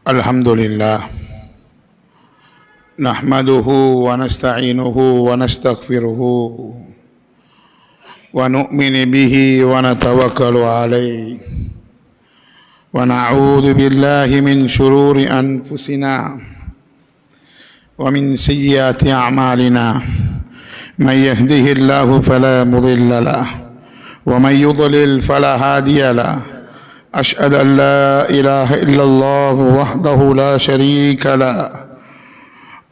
الحمد لله نحمده ونستعينه ونستغفره ونؤمن به ونتوكل عليه ونعوذ بالله من شرور أنفسنا ومن سيئات أعمالنا من يهده الله فلا مضل له ومن يضلل فلا هادي له أشهد أن لا إله إلا الله وحده لا شريك له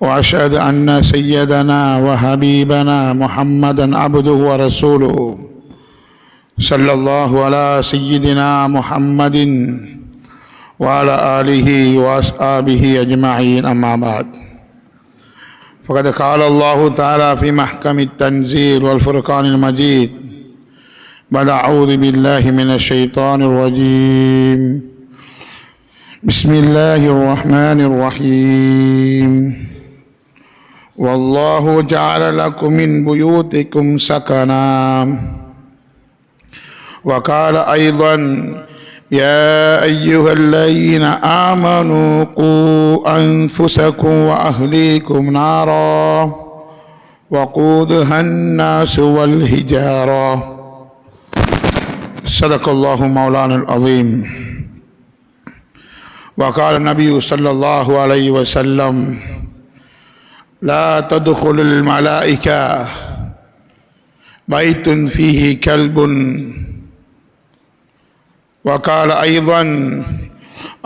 وأشهد أن سيدنا وحبيبنا محمدا عبده ورسوله صلى الله على سيدنا محمد وعلى آله وأصحابه أجمعين أما بعد فقد قال الله تعالى في محكم التنزيل والفرقان المجيد بعد أعوذ بالله من الشيطان الرجيم بسم الله الرحمن الرحيم والله جعل لكم من بيوتكم سكنا وقال أيضا يا أيها الذين آمنوا قوا أنفسكم وأهليكم نارا وقودها الناس والحجارة صدق الله مولانا العظيم وقال النبي صلى الله عليه وسلم لا تدخل الملائكة بيت فيه كلب وقال أيضا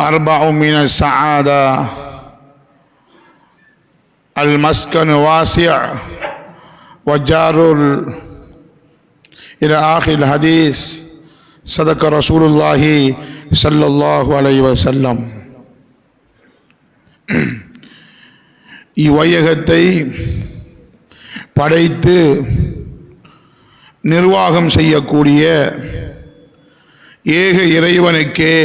أربع من السعادة المسكن واسع وجار إلى آخر الحديث صدق رسول الله صلى الله عليه وسلم. இவ்வையகத்தை படைத்து நிர்வாகம் செய்யக்கூடிய ஏக இறைவனுக்கே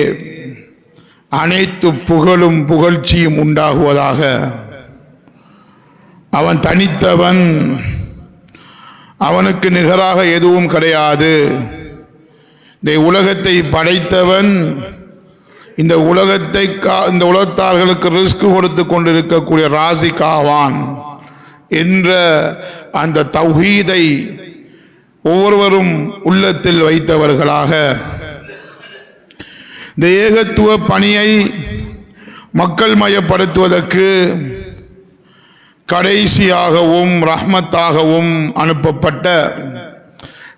அனைத்து புகழும் புகழ்ச்சியும் உண்டாகுவதாக. அவன் தனித்தவன், அவனுக்கு நிகராக எதுவும் கிடையாது. இந்த உலகத்தை படைத்தவன் இந்த உலகத்தார்களுக்கு ரிஸ்க் கொடுத்து கொண்டிருக்கக்கூடிய ராசிகாவான் என்ற அந்த தௌஹீதை ஒவ்வொருவரும் உள்ளத்தில் வைத்தவர்களாக இந்த ஏகத்துவ பணியை மக்கள் மயப்படுத்துவதற்கு கடைசியாகவும் ரஹ்மத்தாகவும் அனுப்பப்பட்ட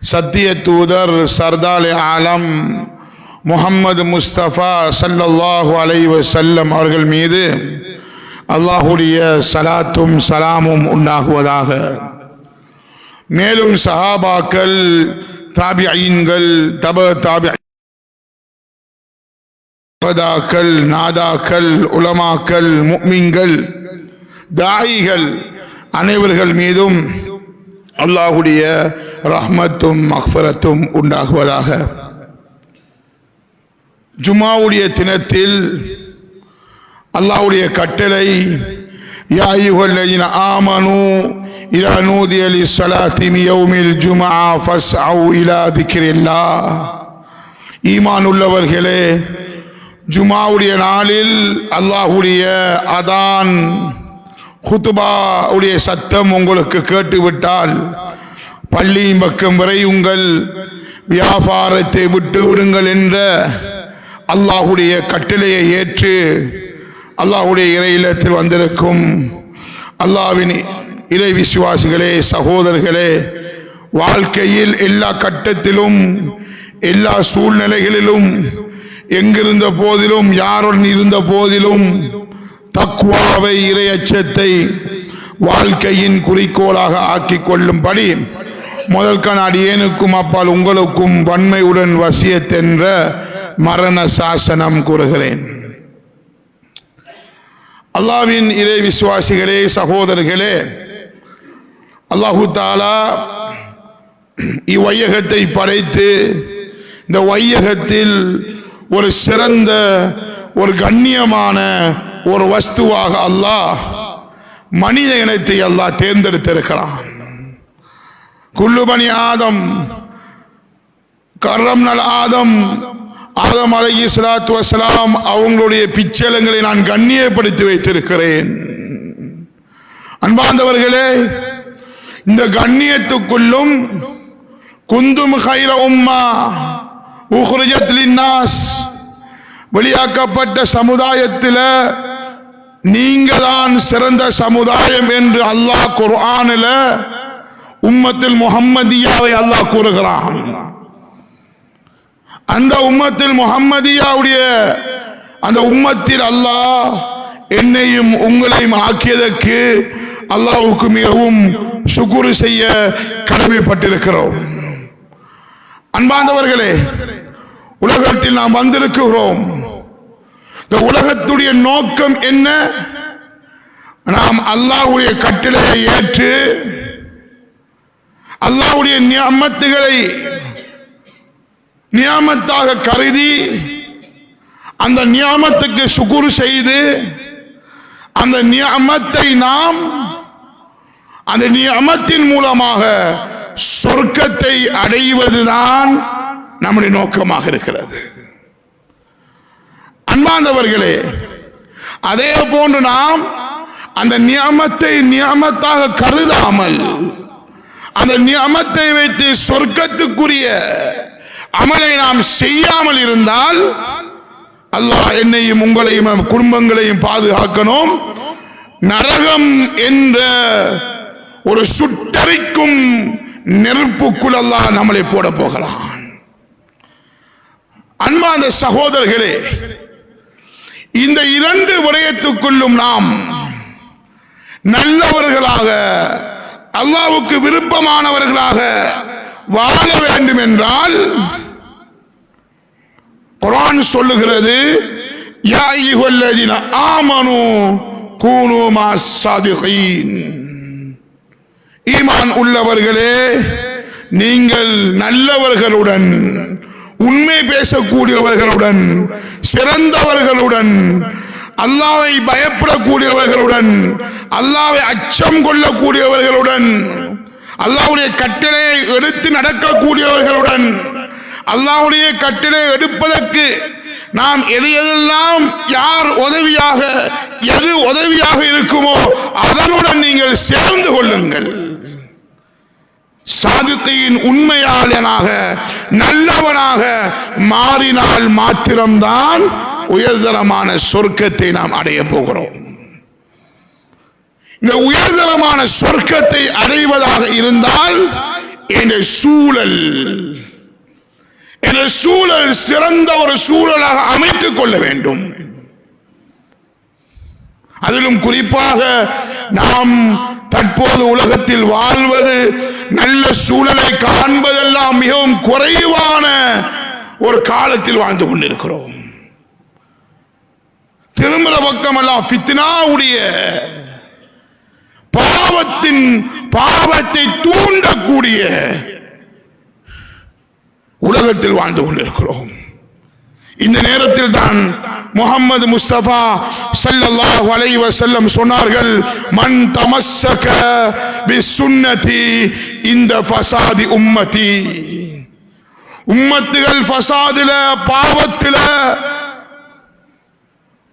சத்திய தூதர் சர்தார் ஆலம் முஹம்மது முஸ்தபா ஸல்லல்லாஹு அலைஹி வஸல்லம் அவர்கள் மீது அல்லாஹுடைய சலாத்தும் சலாமும் உண்டாகுவதாக. மேலும் சஹாபாக்கள், தாபிஈன்கள், தாபிஈன்கள், நாதாக்கள், உலமாக்கள், முஃமின்கள், தாயிகள் அனைவர்கள் மீதும் அல்லாஹுடைய ரஹ்மத்தும் மக்ஃபிரத்தும் உண்டாகுவதாக. ஜும்மாவுடைய தினத்தில் அல்லாஹ்வுடைய கட்டளை யா அய்யுஹல்லதீன ஆமனூ இதா நூதிய லிஸ்ஸலாத்தி மின் யௌமில் ஜும்ஆ ஃபஸ்அவு இலா திக்ரில்லாஹ். ஈமான் உள்ளவர்களே, ஜும்மாவுடைய நாளில் அல்லாஹ்வுடைய அதான் குத்துபாவுடைய சத்தம் உங்களுக்கு கேட்டுவிட்டால் பள்ளியின் பக்கம் விரையுங்கள், வியாபாரத்தை விட்டு விடுங்கள் என்ற அல்லாஹுடைய கட்டளையை ஏற்று அல்லாஹுடைய இறை இல்லத்தில் வந்திருக்கும் அல்லாஹ்வின் இறை விசுவாசிகளே, சகோதரர்களே, வாழ்க்கையில் எல்லா கட்டத்திலும் எல்லா சூழ்நிலைகளிலும் எங்கிருந்த போதிலும் யாருடன் இருந்த போதிலும் தக்வாவை, இறை அச்சத்தை வாழ்க்கையின் குறிக்கோளாக ஆக்கிக் கொள்ளும்படி முதல் அடியேனுக்கும் அப்பால் உங்களுக்கும் வன்மையுடன் வசியத் என்ற மரண சாசனம் கூறுகிறேன். அல்லாஹ்வின் இறை விசுவாசிகளே, சகோதரர்களே, அல்லாஹு தஆலா இவ்வையகத்தை படைத்து இந்த வையகத்தில் ஒரு சிறந்த, ஒரு கண்ணியமான ஒரு வஸ்துவாக அல்லாஹ் மனித இனத்தை அல்லாஹ் தேர்ந்தெடுத்திருக்கிறான். குல்லு பனி ஆதம் கர்ரம்னல் ஆதம் ஆதம் அலைஹிஸ்ஸலாத்து வஸ்ஸலாம் அவங்களுடைய பிச்சலங்களை நான் கண்ணியப்படுத்தி வைத்திருக்கிறேன். அன்பார்ந்தவர்களே, இந்த கண்ணியத்துக்குள்ளும் குந்தும் கைர உம்மா உஹ்ரிஜத் லின்னாஸ், வெளியாக்கப்பட்ட சமுதாயத்தில் நீங்க தான் சிறந்த சமுதாயம் என்று அல்லாஹ் குர்ஆனில் உம்மத்துல் முஹம்மதியாவை அல்லாஹ் கூறுகிறான். அந்த உம்மத்தில் முஹம்மதியாவுடைய அந்த உம்மத்தில் அல்லாஹ் என்னையும் உங்களையும் ஆக்கியதற்கு அல்லாஹ்வுக்கு மிகவும் சுக்ர் செய்ய கடமைப்பட்டிருக்கிறோம். அன்பார்ந்தவர்களே, உலகத்தில் நாம் வந்திருக்கிறோம். இந்த உலகத்துடைய நோக்கம் என்ன? நாம் அல்லாஹ்வுடைய கட்டளையை ஏற்று அல்லாஹ்வுடைய நியமத்துகளை நியமத்தாக கருதி அந்த நியமத்துக்கு சுக்ர் செய்து அந்த நியமத்தை நாம் அந்த நியமத்தின் மூலமாக சொர்க்கத்தை அடைவதுதான் நம்முடைய நோக்கமாக இருக்கிறது. அன்பார்ந்தவர்களே, அதே போன்று நாம் அந்த நியமத்தை நியமத்தாக கருதாமல் அந்த நியமத்தை வைத்து சொர்க்கத்துக்குரிய அமலை நாம் செய்யாமல் இருந்தால் அல்லாஹ் என்னையும் உங்களையும் குடும்பங்களையும் பாதுகாக்கணும். நரகம் என்ற ஒரு சுட்டரிக்கும் நெருப்புக்குள் அல்லாஹ் நம்மளை போட போகிறான். அன்பார்ந்த சகோதரர்களே, இந்த இரண்டு விடயத்துக்குள்ளும் நாம் நல்லவர்களாக அல்லாஹ்வுக்கு விருப்பமானவர்களாக வாழ வேண்டும் என்றால் குர்ஆன் சொல்லுகிறது, யா அய்யுஹல்லதீன ஆமனூ கூனூ மஅஸ் ஸாதிகீன், ஈமான் உள்ளவர்களே நீங்கள் நல்லவர்களுடன், உண்மை பேசக்கூடியவர்களுடன், சிறந்தவர்களுடன், அல்லாஹ்வை பயப்படக்கூடியவர்களுடன், அல்லாஹ்வை அச்சம் கொள்ளக்கூடியவர்களுடன், அல்லாஹ்வுடைய கட்டளையை எடுத்து நடக்கக்கூடியவர்களுடன், அல்லாஹ்வுடைய கட்டளையை எடுப்பதற்கு நாம் எதையெல்லாம் யார் உதவியாக எது உதவியாக இருக்குமோ அதனுடன் நீங்கள் சேர்ந்து கொள்ளுங்கள். சாதித்தின் உண்மையாளனாக நல்லவனாக மாறினால் மாத்திரம்தான் உயர்தரமான சொர்க்கத்தை நாம் அடைய போகிறோம். இந்த உயர்தரமான சொர்க்கத்தை அடைவதாக இருந்தால் இந்த சூழல் சிறந்த ஒரு சூழலாக அமைத்துக் கொள்ள வேண்டும். அதிலும் குறிப்பாக நாம் தற்போது உலகத்தில் வாழ்வது, நல்ல சூழலை காண்பதெல்லாம் மிகவும் குறைவான ஒரு காலத்தில் வாழ்ந்து கொண்டிருக்கிறோம். திரும்புற பக்கமெல்லாம் ஃபித்னாவுடைய பாவத்தை தூண்டக்கூடிய உலகத்தில் வாழ்ந்து கொண்டிருக்கிறோம். இந்த நேரத்தில் தான் முஹம்மது முஸ்தபா ஸல்லல்லாஹு அலைஹி வஸல்லம் சொன்னார்கள், மன் தமஸ்ஸக பிசுன்னதி இந்த ஃபசாதி உம்மதி, உம்மத்துகள் ஃபசாதில பாவத்தில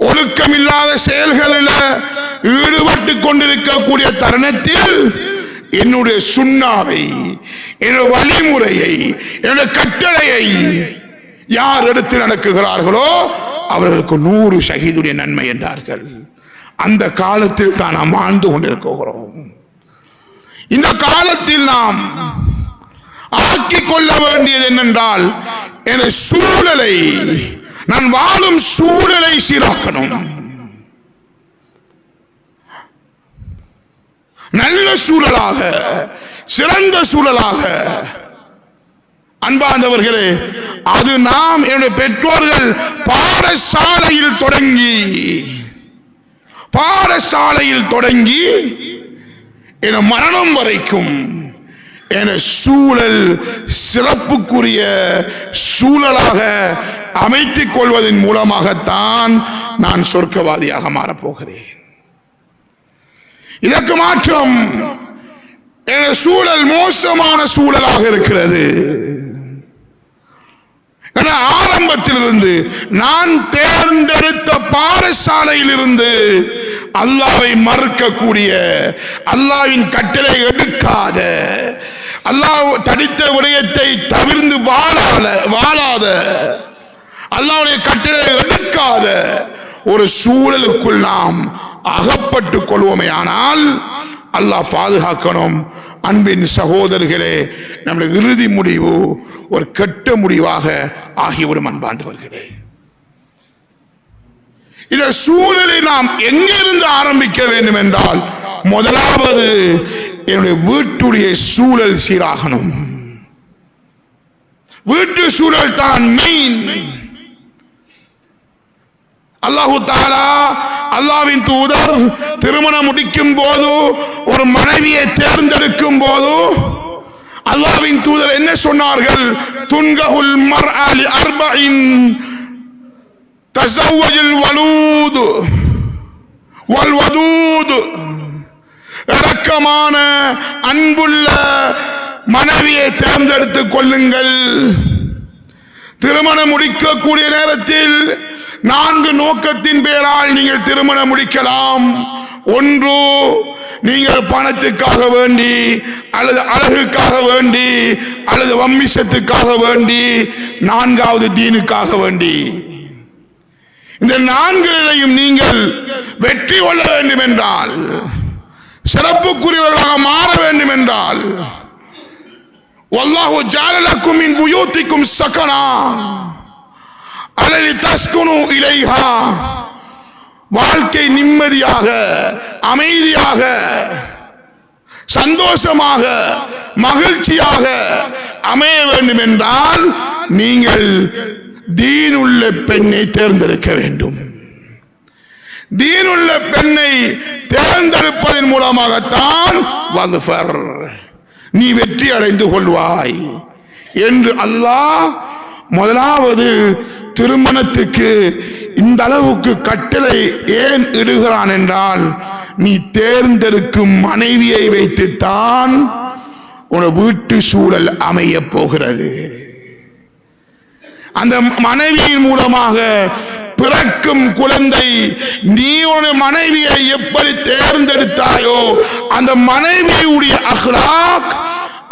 ஒழுக்கமில்லாத செயல்களில் ஈடுபட்டு கொண்டிருக்கக்கூடிய தருணத்தில் என்னுடைய சுன்னாவை, என்னுடைய வழிமுறையை, என்னுடைய கட்டளையை யார் எடுத்து நடக்குகிறார்களோ அவர்களுக்கு 100 ஷஹீதுடைய நன்மை என்றார்கள். அந்த காலத்தில் தான் நாம் வாழ்ந்து கொண்டிருக்கிறோம். இந்த காலத்தில் நாம் ஆக்கிக் கொள்ள வேண்டியது என்னென்றால், என் சூழலை, நான் வாழும் சூழலை சீராக்கணும். நல்ல சூழலாக, சிறந்த சூழலாக. அன்பார்ந்தவர்களே, அது நாம் என்னுடைய பெற்றோர்கள் பாடசாலையில் தொடங்கி என மரணம் வரைக்கும் என சூழல் சிறப்புக்குரிய சூழலாக அமைத்துக் கொள்வதன் மூலமாகத்தான் நான் சொர்க்கவாதியாக மாறப்போகிறேன். இதற்கு மாற்றம் சூழல் மோசமான சூழலாக இருக்கிறது. ஆரம்பத்திலிருந்து நான் தேர்ந்தெடுத்த பாடசாலையிலிருந்து அல்லாஹ்வை மறுக்கக்கூடிய, அல்லாஹ்வின் கட்டளை எடுக்காத, அல்லாஹ் தடித்த விடயத்தை தவிர்த்து வாழாத, அல்லாஹ்வுடைய கட்டளை எடுக்காத ஒரு சூழலுக்குள் நாம் அகப்பட்டுக் கொள்வோமே ஆனால் அல்லாஹ் பாதுகாக்கணும். அன்பின் சகோதரர்களே, நம்முடைய இறுதி முடிவு ஒரு கெட்ட முடிவாக ஆகிவிடும். அன்பாண்டவர்களே, இந்த சூழலை நாம் எங்கிருந்து ஆரம்பிக்க வேண்டும் என்றால், முதலாவது என்னுடைய வீட்டுடைய சூழல் சீராகணும். வீட்டு சூழல் தான் மெயின். அல்லாஹு தஆலா, அல்லாஹ்வின் தூதர் திருமணம் முடிக்கும் போது, ஒரு மனைவியை தேர்ந்தெடுக்கும் போது அல்லாஹ்வின் தூதர் என்ன சொன்னார்கள்? துன்கஹுல் மர்அ லி அர்பஇன் தஸவ்வஜுல் வலூத் வல் வதூத். இரக்கமான அன்புள்ள மனைவியை தேர்ந்தெடுத்துக் கொள்ளுங்கள். திருமணம் முடிக்கக்கூடிய நேரத்தில் 4 நோக்கத்தின் பேரால் நீங்கள் திருமணம் முடிக்கலாம். ஒன்று, நீங்கள் பணத்துக்காக வேண்டி, அல்லது அழகுக்காக வேண்டி, அல்லது வம்மிசத்துக்காக வேண்டி, 4வது தீனுக்காக வேண்டி. இந்த 4லையும் நீங்கள் வெற்றி கொள்ள வேண்டும் என்றால், சிறப்புக்குரியவர்களாக மாற வேண்டும் என்றால், வல்லாஹு ஜஅல லக்கும் மின் புயூத்திக்கும் சகனா அல்லதி தஸ்குனு இலைஹா. வாழ்க்கை நிம்மதியாக, அமைதியாக, சந்தோஷமாக, மகிழ்ச்சியாக அமைய வேண்டும் என்றால் நீங்கள் தீனுள்ள பெண்ணை தேர்ந்தெடுக்க வேண்டும். தீனுள்ள பெண்ணை தேர்ந்தெடுப்பதன் மூலமாகத்தான் வஃபர், நீ வெற்றி அடைந்து கொள்வாய் என்று அல்லாஹ் முதலாவது திருமணத்துக்கு இந்த அளவுக்கு கட்டளை ஏன் இடுகிறான் என்றால், நீ தேர்ந்தெடுக்கும் மனைவியை வைத்துத்தான் உன் வீட்டு சூழல் அமைய போகிறது. அந்த மனைவியின் மூலமாக பிறக்கும் குழந்தை, நீ ஒரு மனைவியை எப்படி தேர்ந்தெடுத்தாயோ அந்த மனைவியுடைய அஹ்லாக்,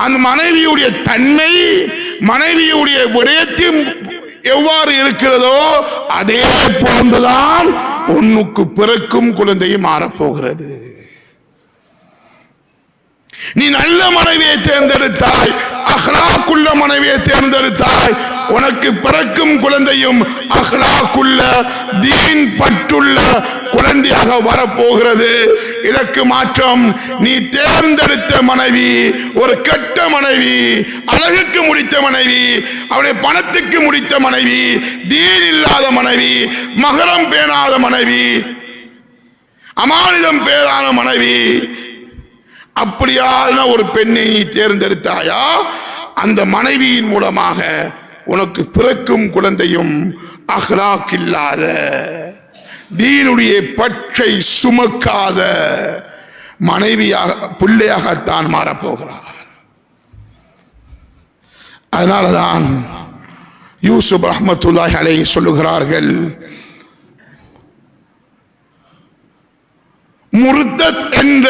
அந்த மனைவியுடைய தன்மை, மனைவியுடைய விடயத்தையும் எவ்வாறு இருக்கிறதோ அதே போன்றுதான் உன்னுக்கு பிறக்கும் குழந்தையும் மாறப்போகிறது. நீ நல்ல மனைவியை தேர்ந்தெடுத்தாய், அஹ்லாக்குள்ள மனைவியை தேர்ந்தெடுத்தாய், உனக்கு பிறக்கும் குழந்தையும் அஹ்லாக்குள்ள, தீன் பற்றுள்ள குழந்தையாக வரப்போகிறது. இதற்கு மாற்றம், நீ தேர்ந்தெடுத்த மனைவி ஒரு கெட்ட மனைவி, அழகுக்கு முடித்த மனைவி, அவருடைய பணத்துக்கு முடித்த மனைவி, தீன் இல்லாத மனைவி, மகரம் பேணாத மனைவி, அமானிதம் பேரான மனைவி, அப்படியான ஒரு பெண்ணை தேர்ந்தெடுத்தாயா, அந்த மனைவியின் மூலமாக உனக்கு பிறக்கும் குழந்தையும் அஹ்லாக் இல்லாத, தீனுடைய பற்றை சுமக்காத மனைவியாக, பிள்ளையாகத்தான் மாறப்போகிறார். அதனாலதான் யூசுப் ரஹ்மத்துல்லாஹி அலைஹி சொல்லுகிறார்கள், முர்தத் என்ற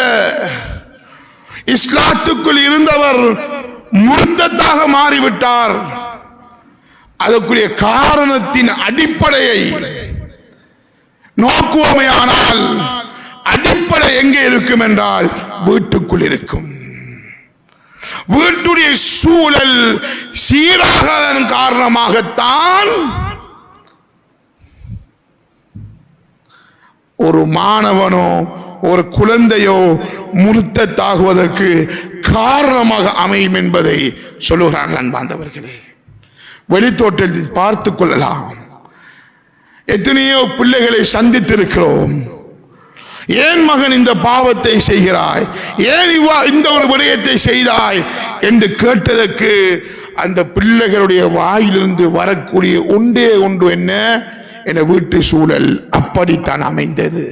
இஸ்லாத்துக்குள் இருந்தவர் முர்தத்தாக மாறிவிட்டார். அதற்குரிய காரணத்தின் அடிப்படையை நோக்குவோமையானால், அடிப்படை எங்கே இருக்கும் என்றால் வீட்டுக்குள் இருக்கும். வீட்டுடைய சூழல் சீராகதன் காரணமாகத்தான் ஒரு மாணவனோ ஒரு குழந்தையோ முர்த்தத்தாகுவதற்கு காரணமாக அமையும் என்பதை சொல்லுகிறார்கள். அன்பார்ந்தவர்களே, வெளித்தோட்டத்தில் பார்த்துக் கொள்ளலாம். எத்தனையோ பிள்ளைகளை சந்தித்திருக்கிறோம். ஏன் மகன் இந்த பாவத்தை செய்கிறாய், ஏன் இந்த ஒரு விடயத்தை செய்தாய் என்று கேட்டதற்கு அந்த பிள்ளைகளுடைய வாயிலிருந்து வரக்கூடிய ஒன்றே ஒன்று என்ன, என வீட்டு சூழல் அப்படித்தான் அமைந்தது.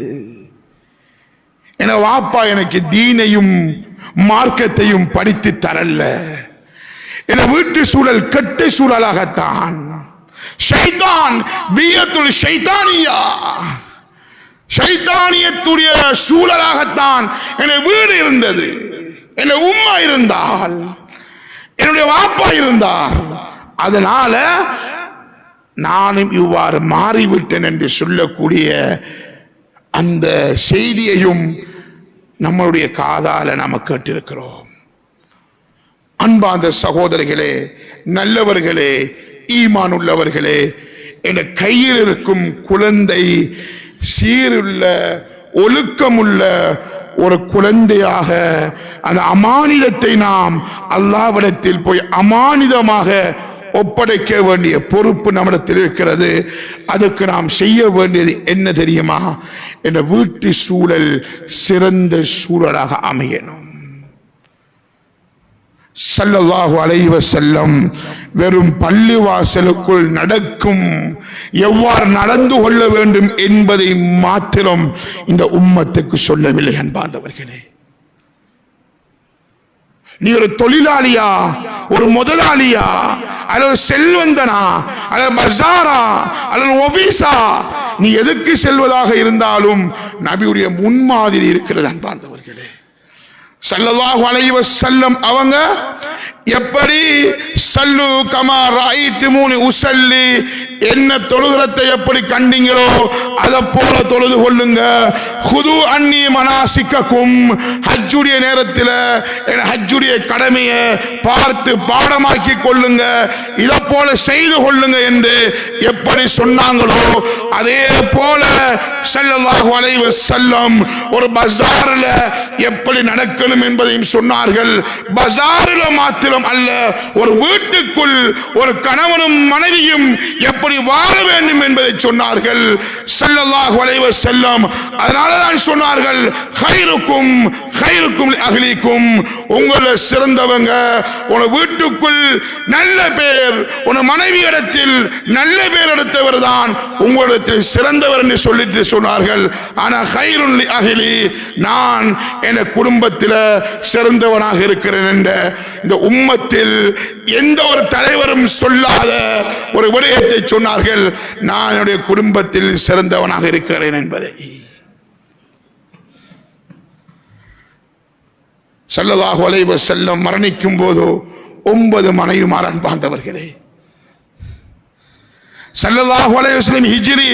என வாப்பா எனக்கு தீனையும் மார்க்கத்தையும் படித்து தரல, என வீட்டு சூழல் கெட்ட சூழலாகத்தான், ஷைத்தான் பியத்துல் ஷைத்தானியா, ஷைத்தானியத்துடைய சூழலாகத்தான் என் வீடு இருந்தது. என் உம்மா இருந்தால், என்னுடைய வாப்பா இருந்தார். அதனால நானும் இவ்வாறு மாறிவிட்டேன் என்று சொல்லக்கூடிய அந்த செய்தியையும் நம்மளுடைய காதால நாம கேட்டிருக்கிறோம். அன்பார்ந்த சகோதரர்களே, நல்லவர்களே, ஈமான் உள்ளவர்களே, என் கையில் இருக்கும் குழந்தை சீருள்ள ஒழுக்கமுள்ள ஒரு குழந்தையாக அந்த அமானிதத்தை நாம் அல்லாஹ்விடத்தில் போய் அமானிதமாக ஒப்படைக்க வேண்டிய பொறுப்பு நம்மிடத்தில் இருக்கிறது. அதுக்கு நாம் செய்ய வேண்டியது என்ன தெரியுமா? என்ற வீட்டு சூழல் சிறந்த சூழலாக அமையணும். ஸல்லல்லாஹு அலைஹி வஸல்லம் வெறும் பள்ளிவாசலுக்குள் நடக்கும் எவ்வாறு நடந்து கொள்ள வேண்டும் என்பதை மாத்திரம் இந்த உம்மத்துக்கு சொல்லவில்லை. அன்பார்ந்தவர்களே, நீ ஒரு தொழிலாளியா, ஒரு முதலாளியா, அல்லது செல்வந்தனா, அல்லது பஜாரா, அல்லது ஆபீஸா, நீ எதுக்கு செல்வதாக இருந்தாலும் நபியுடைய முன்மாதிரி இருக்கிறது. அன்பார்ந்தவர்களே, ஸல்லல்லாஹு அலைஹி வஸல்லம் அவங்க எப்படி சல்லு கமா ரஅய்துமூனி உஸல்லி, என்ன தொழுகிறதை எப்படி கண்டீங்களோ அதை போல தொழுது கொள்ளுங்க. ஹுது அன்னி மனாசிக்கக்கும், ஹஜ்ஜுடைய நேரத்தில் ஹஜ்ஜுடைய கடமையை பார்த்து பாடமாக்கி கொள்ளுங்க, இதை போல செய்து கொள்ளுங்க என்று எப்படி சொன்னாங்களோ அதே போல ஸல்லல்லாஹு அலைஹி வஸல்லம் ஒரு பஜாரில் எப்படி நடக்கணும் என்பதையும் சொன்னார்கள். பஜாரில் மாத்திரம் அல்ல, ஒரு வீட்டுக்குள் ஒரு கணவனும் மனைவியும் எப்படி வாழ வேண்டும் என்பதை சொன்னார்கள் ஸல்லல்லாஹு அலைஹி வஸல்லம். அதனாலதான் சொன்னார்கள், கைருக்கும் கைருக்கும் அஹ்லிக்கும், உங்களை சிறந்தவங்க உன வீட்டுக்குள் நல்ல பேர், உன மனைவி இடத்தில் நல்ல பேர் எடுத்தவர் தான் உங்களிடத்தில் சிறந்தவர் என்று சொல்லிட்டு சொன்னார்கள். ஆனா கைருன் அஹ்லி, நான் என் குடும்பத்தில் சிறந்தவனாக இருக்கிறேன் என்ற இந்த உம்மத்தில் எந்த ஒரு தலைவரும் சொல்லாத ஒரு விடயத்தை சொன்னார்கள், நான் என்னுடைய குடும்பத்தில் சிறந்தவனாக இருக்கிறேன் என்பதை. ஸல்லல்லாஹு அலைஹி வஸல்லம் மரணிக்கும் போது 9 மனைவிமார். அன்பார்ந்தவர்களே, ஸல்லல்லாஹு அலைஹி வஸல்லம் ஹிஜ்ரி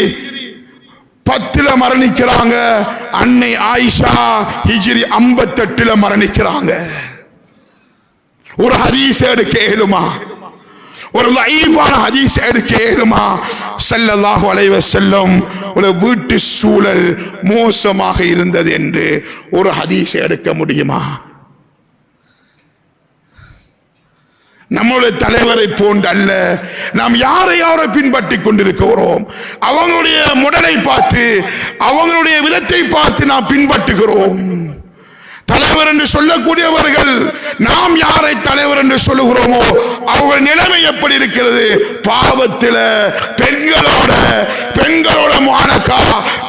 10 மரணிக்கிறாங்க. அன்னை ஆயிஷா ஹிஜ்ரி 58 மரணிக்கிறாங்க. ஒரு ஹதீஸ் எடுக்க இயலுமா? ஒரு லைஃபான ஹதீஸ் எடுக்க இயலுமா? ஸல்லல்லாஹு அலைஹி வஸல்லம் ஒரு வீட்டு சூழல் மோசமாக இருந்தது என்று ஒரு ஹதீஸ் எடுக்க முடியுமா? நம்முடைய தலைவரை போன்று அல்ல, நாம் யாரை யாரை பின்பற்றி கொண்டிருக்கிறோம், அவங்களுடைய முடலை பார்த்து அவங்களுடைய விதத்தை பார்த்து நாம் பின்பற்றுகிறோம். தலைவர் என்று சொல்லக்கூடியவர்கள், நாம் யாரை தலைவர் என்று சொல்லுகிறோமோ அவர்கள் நிலைமை எப்படி இருக்கிறது? பாவத்தில் பெண்களோட மானக்கா,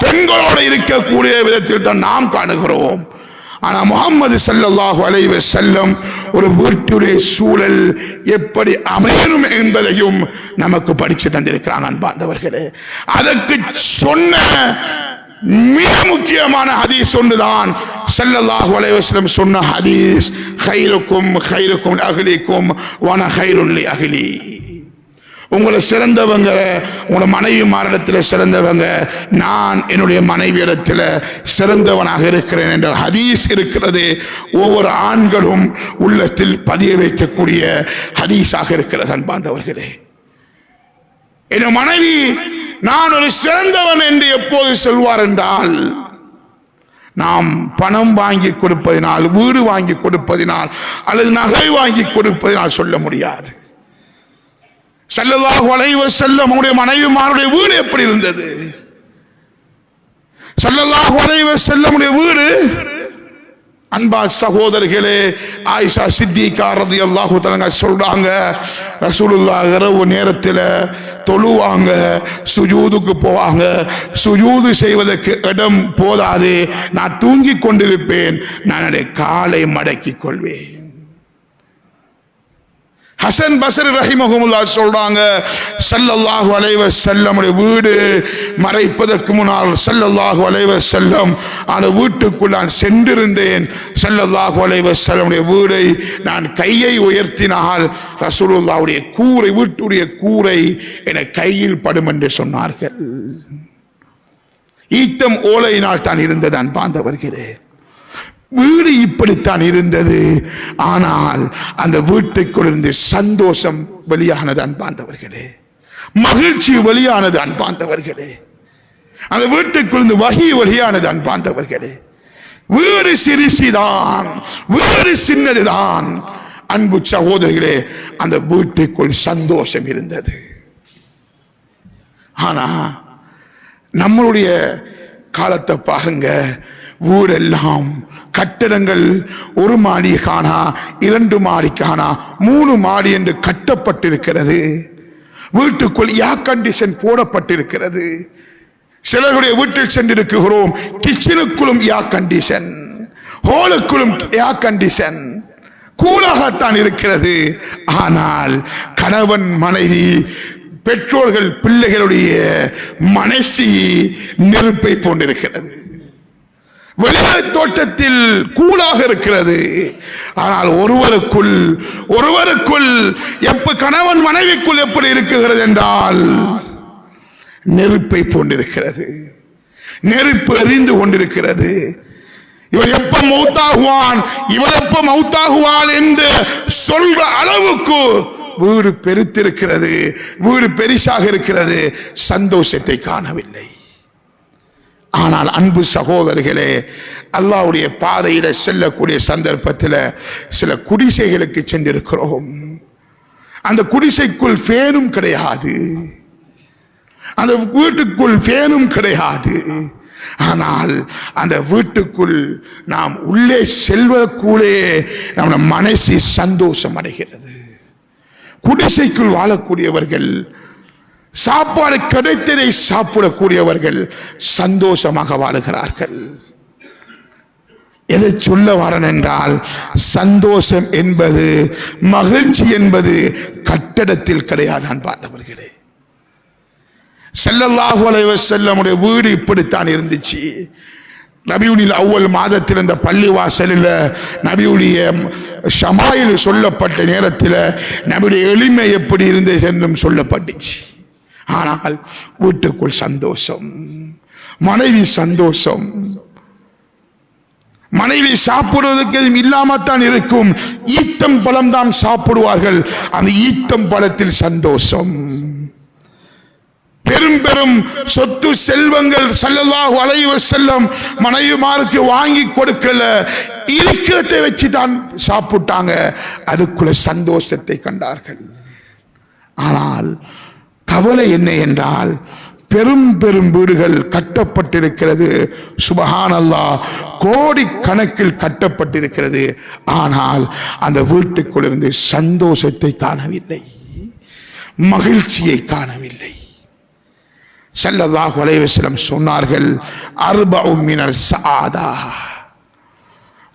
பெண்களோட இருக்கக்கூடிய விதத்தில் தான் நாம் காணுகிறோம். ஆனா முஹம்மது ஸல்லல்லாஹு அலைஹி வஸல்லம் ஒரு வீட்டுடைய சூழல் எப்படி அமையணும் என்பதையும் நமக்கு படிச்சு தந்திருக்கிறாங்க. அன்பார்ந்தவர்களே, அதற்கு சொன்ன மிக முக்கியமான ஹதீஸ் ஒன்றுதான் ஸல்லல்லாஹு அலைஹி வஸல்லம் சொன்ன ஹதீஸ், கைருக்கும் கைருக்கும் அஹ்லிக்கும் வன கைருன் லி அஹ்லி. உங்களை சிறந்தவங்க உங்களோட மனைவிமாரிடத்தில் சிறந்தவங்க, நான் என்னுடைய மனைவி இடத்துல சிறந்தவனாக இருக்கிறேன் என்ற ஹதீஸ் இருக்கிறது. ஒவ்வொரு ஆண்களும் உள்ளத்தில் பதிய வைக்கக்கூடிய ஹதீஸாக இருக்கிறது. அன்பார்ந்தவர்களே, என் மனைவி நான் ஒரு சிறந்தவன் என்று எப்போது சொல்வார் என்றால், நாம் பணம் வாங்கி கொடுப்பதினால், வீடு வாங்கி கொடுப்பதினால், அல்லது நகை வாங்கி கொடுப்பதினால் சொல்ல முடியாது. ஸல்லல்லாஹு அலைஹி வஸல்லம் அவருடைய மனைவிமாருடைய வீடு எப்படி இருந்தது? ஸல்லல்லாஹு அலைஹி வஸல்லம் வீடு, அன்பா சகோதரர்களே, ஆயிஷா சித்திகா ரலியல்லாஹு தஆலா சொல்றாங்க, ரசூலுல்லாஹ் இரவு நேரத்தில் தொழுவாங்க, சுஜூதுக்கு போவாங்க. சுஜூது செய்வதற்கு இடம் போதாது, நான் தூங்கிக் கொண்டிருப்பேன், நான் காலை மடக்கிக் கொள்வேன். ஹசன் பஸ்ரி ரஹிமஹுல்லாஹ் சொல்றாங்க, ஸல்லல்லாஹு அலைஹி வஸல்லம் வீடு மறைப்பதற்கு முன்னால் ஸல்லல்லாஹு அலைஹி வஸல்லம் அந்த வீட்டுக்குள் நான் சென்றிருந்தேன். ஸல்லல்லாஹு அலைஹி வஸல்லம் வீடை நான் கையை உயர்த்தினால் ரசூலுல்லாஹ்வுடைய கூரை, வீட்டுடைய கூரை என கையில் படும் என்று சொன்னார்கள். ஈத்தம் ஓலையினால் தான் இருந்தது அன்பார்ந்தவர்களே. வீடு இப்படித்தான் இருந்தது. ஆனால் அந்த வீட்டுக்குள் இருந்து சந்தோஷம் வெளியானது அன்பார்ந்தவர்களே, மகிழ்ச்சி வெளியானது அன்பார்ந்தவர்களே, அந்த வீட்டுக்குள் இருந்து வகி வெளியானது அன்பார்ந்தவர்களே. வீடு சிறிசிதான், வீடு சின்னதுதான். அன்பு சகோதரர்களே, அந்த வீட்டுக்குள் சந்தோஷம் இருந்தது. ஆனா நம்மளுடைய காலத்தை பாருங்க, வீடெல்லாம் கட்டடங்கள் 1 மாடி காணா, 2 மாடி காணா, 3 மாடி என்று கட்டப்பட்டிருக்கிறது. வீட்டுக்குள் ஏர் கண்டிஷன் போடப்பட்டிருக்கிறது. சிலருடைய வீட்டில் சென்றிருக்கிறோம், கிச்சனுக்குள்ளும் ஏர் கண்டிஷன், ஹாலுக்குள்ளும் ஏர் கண்டிஷன், கூலாகத்தான் இருக்கிறது. ஆனால் கணவன் மனைவி, பெற்றோர்கள் பிள்ளைகளுடைய மனசி நெருப்பை போன்றிருக்கிறது. வெளியே தோட்டத்தில் கூலாக இருக்கிறது. ஆனால் ஒருவருக்குள் எப்ப கணவன் மனைவிக்குள் எப்படி இருக்குகிறது என்றால் நெருப்பை போன்றிருக்கிறது. நெருப்பு எரிந்து கொண்டிருக்கிறது. இவன் எப்ப மௌத்தாகுவான், இவன் எப்ப மௌத்தாகுவான் என்று சொல்ற அளவுக்கு வீடு பெருத்திருக்கிறது, வீடு பெரிசாக இருக்கிறது. சந்தோஷத்தை காணவில்லை. ஆனால் அன்பு சகோதரர்களே, அல்லாஹ்வுடைய பாதையில செல்லக்கூடிய சந்தர்ப்பத்தில் சில குடிசைகளுக்கு சென்றிருக்கிறோம். அந்த குடிசைக்குள் ஃபேனும் கிடையாது, அந்த வீட்டுக்குள் ஃபேனும் கிடையாது. ஆனால் அந்த வீட்டுக்குள் நாம் உள்ளே செல்வதற்குள்ளே நம்ம மனசு சந்தோஷம் அடைகிறது. குடிசைக்குள் வாழக்கூடியவர்கள், சாப்பாடு கிடைத்ததை சாப்பிடக்கூடியவர்கள் சந்தோஷமாக வாழுகிறார்கள். எதை சொல்ல வரேன் என்றால், சந்தோஷம் என்பது, மகிழ்ச்சி என்பது கட்டடத்தில் கிடையாது அன்பார்ந்தவர்களே. ஸல்லல்லாஹு அலைஹி வஸல்லம் வீடு இப்படித்தான் இருந்துச்சு. ரபியுல் அவ்வல் மாதத்தில் இந்த பள்ளிவாசலில் நபியுடைய ஷமாயில் சொல்லப்பட்ட நேரத்தில் நபியுடைய எளிமை எப்படி இருந்தது என்றும் சொல்லப்பட்டுச்சு. ஆனால் வீட்டுக்குள் சந்தோஷம், மனைவி சந்தோஷம். மனைவி சாப்பிடுவதற்கு எதுவும் இல்லாமத்தான் இருக்கும். ஈத்தம் பழம் தான் சாப்பிடுவார்கள். அந்த ஈத்தம் பழத்தில் சந்தோஷம். பெரும் பெரும் சொத்து செல்வங்கள் ஸல்லல்லாஹு அலைஹி வஸல்லம் மனைவிமாருக்கு வாங்கி கொடுக்கல, இருக்கிறதை வச்சு தான் சாப்பிட்டாங்க. அதுக்குள்ள சந்தோஷத்தை கண்டார்கள். ஆனால் கவலை என்ன என்றால், பெரும் பெரும் வீடுகள் கட்டப்பட்டிருக்கிறது. சுபஹானல்லாஹ், கோடிக்கணக்கில் கட்டப்பட்டிருக்கிறது. ஆனால் அந்த வீட்டுக்குள் இருந்து சந்தோஷத்தை காணவில்லை, மகிழ்ச்சியை காணவில்லை. ஸல்லல்லாஹு அலைஹி வஸல்லம் சொன்னார்கள், அர்பஉ மினல் ஸஆதா,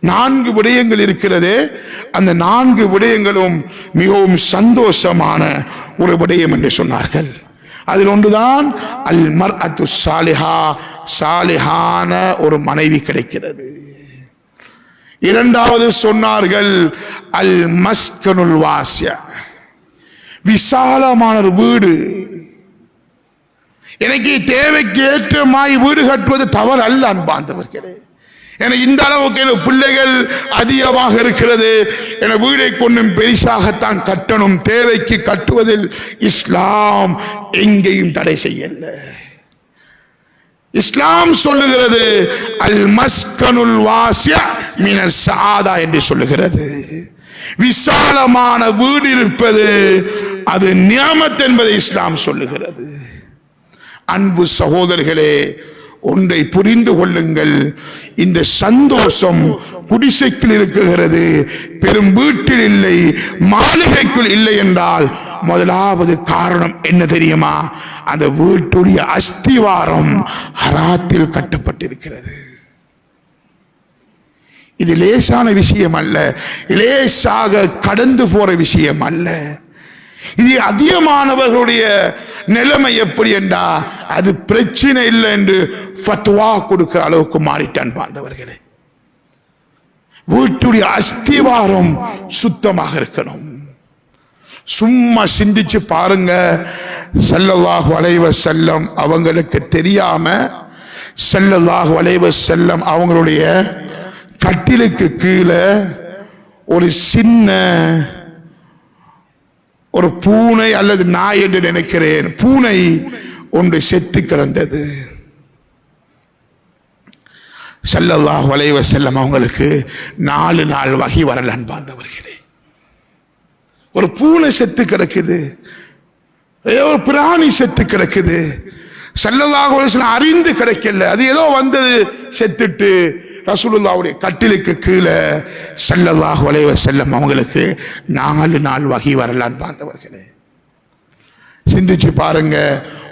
4 விடயங்கள் இருக்கிறது. அந்த 4 விடயங்களும் மிகவும் சந்தோஷமான ஒரு விடயம் என்று சொன்னார்கள். அதில் ஒன்றுதான் அல் மர்அத்து சாலிஹா, சாலிஹான ஒரு மனைவி கிடைக்கிறது. இரண்டாவது சொன்னார்கள் அல் மஸ்கனுல் வாசிய, விசாலமான ஒரு வீடு. எனக்கு தேவைக்கு ஏற்றமாய் வீடு கட்டுவது தவறு அல்ல அன்பார்ந்தவர்களே. எனக்கு இந்த அளவுக்கு என் பிள்ளைகள் அதிகமாக இருக்கிறது, என வீடை கொண்டும் பெரிசாகத்தான் கட்டணும். தேவைக்கு கட்டுவதில் இஸ்லாம் எங்கேயும் தடை செய்யல. இஸ்லாம் சொல்லுகிறது அல் மஸ்கனுல் வாசிய மினஸ் ஸஆதா என்று சொல்லுகிறது. விசாலமான வீடு இருப்பது அது நியாமத் என்பதை இஸ்லாம் சொல்லுகிறது. அன்பு சகோதரர்களே, ஒன்றை புரிந்து கொள்ளுங்கள். இந்த சந்தோஷம் குடிசைக்குள் இருக்கிறது, பெரும் வீட்டில் இல்லை, மாளிகைக்குள் இல்லை என்றால் முதலாவது காரணம் என்ன தெரியுமா? அந்த வீட்டுடைய அஸ்திவாரம் ஹராத்தில் கட்டப்பட்டிருக்கிறது. இது லேசான விஷயம் அல்ல, லேசாக கடந்து போற விஷயம் அல்ல. இது அதிகமானவர்களுடைய நிலைமை எப்படி என்றா அது பிரச்சனை இல்லை என்று ஃபத்வா கொடுக்கிற அளவுக்கு மாறிட்டான். பாந்தவர்களே, வீட்டுடைய அஸ்திவாரம் சுத்தமாக இருக்கணும். சும்மா சிந்திச்சு பாருங்க. ஸல்லல்லாஹு அலைஹி வஸல்லம் அவங்களுக்கு தெரியாம ஸல்லல்லாஹு அலைஹி வஸல்லம் அவங்களுடைய கட்டிலுக்கு கீழே ஒரு சின்ன ஒரு பூனை அல்லது நாய் என்று நினைக்கிறேன், பூனை ஒன்று செத்து கிடந்தது. ஸல்லல்லாஹு அலைஹி வஸல்லம் அவங்களுக்கு 4 நாள் வகி வரல. அன்பார்ந்தவர்களே, ஒரு பூனை செத்து கிடக்குது, ஒரு பிராணி செத்து கிடக்குது. ஸல்லல்லாஹு அலைஹி வஸல்லம் அறிந்து கிடைக்கல, அது ஏதோ வந்தது செத்துட்டு. ரசூலுல்லாஹ்வுடைய கட்டிலுக்கு கீழே ஸல்லல்லாஹு அலைஹி வஸல்லம் அவங்களுக்கு 4 நாள் வகி வரலான்னு பார்த்தவர்களே, சிந்திச்சு பாருங்க.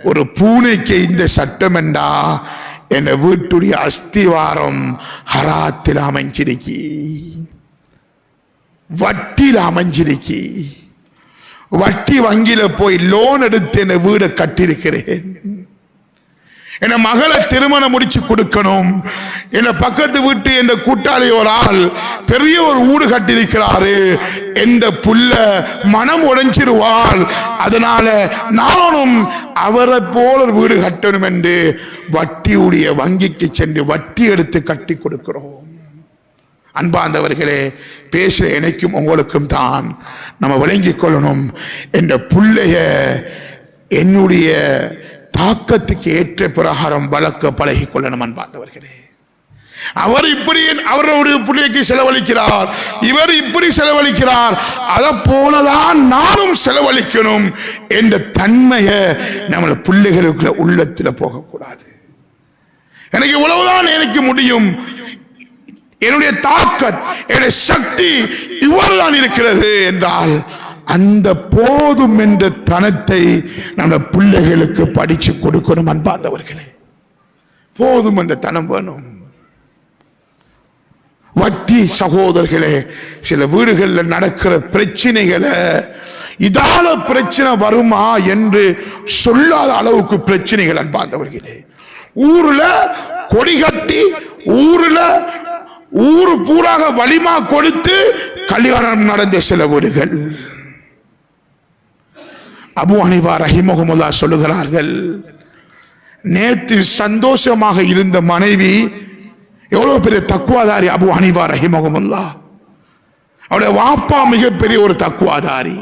ஒரு பூனைக்கு இந்த சட்டம் என்றா என் வீட்டுடைய அஸ்திவாரம் ஹராத்தில் அமைஞ்சிருக்கி, வட்டியில் அமைஞ்சிருக்கி. வட்டி வங்கியில போய் லோன் எடுத்து என் வீடை கட்டியிருக்கிறேன். என் மகளை திருமணம் முடிச்சு கொடுக்கணும். என் பக்கத்து வீட்டு என் கூட்டாளி ஒரு ஆள் பெரிய ஒரு வீடு கட்டியிருக்கிறாரு, எந்த புள்ள மனம் உடைஞ்சிருவாள், அதனால நானும் அவரை போல ஒரு வீடு கட்டணும் என்று வட்டியுடைய வங்கிக்கு சென்று வட்டி எடுத்து கட்டி கொடுக்கிறோம். அன்பார்ந்தவர்களே, பேசுற எனக்கும் உங்களுக்கும் தான் நம்ம விளங்கிக் கொள்ளணும். என்ற பிள்ளைய என்னுடைய தாக்கத்துக்கு ஏற்ற பிரகாரம் வளர்க்க பழகி கொள்ளணும். அன்பார்ந்தவர்களே, அவர் இப்படி அவருடைய பிள்ளைக்கு செலவழிக்கிறார், இவர் இப்படி செலவழிக்கிறார், அதை போலதான் நானும் செலவழிக்கணும் என்ற தன்மையை நம்ம பிள்ளைகளுக்குள்ள உள்ளத்தில் போகக்கூடாது. எனக்கு இவ்வளவுதான் எனக்கு முடியும், என்னுடைய தாக்கத் என்னுடைய சக்தி இவ்வளவுதான் இருக்கிறது என்றால் அந்த போதும் என்ற தனத்தை நம்ம பிள்ளைகளுக்கு படிச்சு கொடுக்கணும். அன்பார்ந்தவர்களே, போதும் என்ற தனம் வேணும். வட்டி சகோதரர்களே, சில வீடுகளில் நடக்கிற பிரச்சனைகளை இதால பிரச்சனை வருமா என்று சொல்லாத அளவுக்கு பிரச்சனைகள். அன்பார்ந்தவர்களே, ஊர்ல கொடி கட்டி ஊரு பூராக வலிமா கொடுத்து கல்யாணம் நடந்த சில வீடுகள். அபூ ஹனீஃபா ரஹிமஹுல்லாஹ் சொல்லுகிறார்கள், நேற்று சந்தோஷமாக இருந்த மனைவி எவ்வளவு பெரிய தக்வாதாரி. அபூ ஹனீஃபா ரஹிமஹுல்லாஹ் அவருடைய வாப்பா மிகப்பெரிய ஒரு தக்வாதாரி.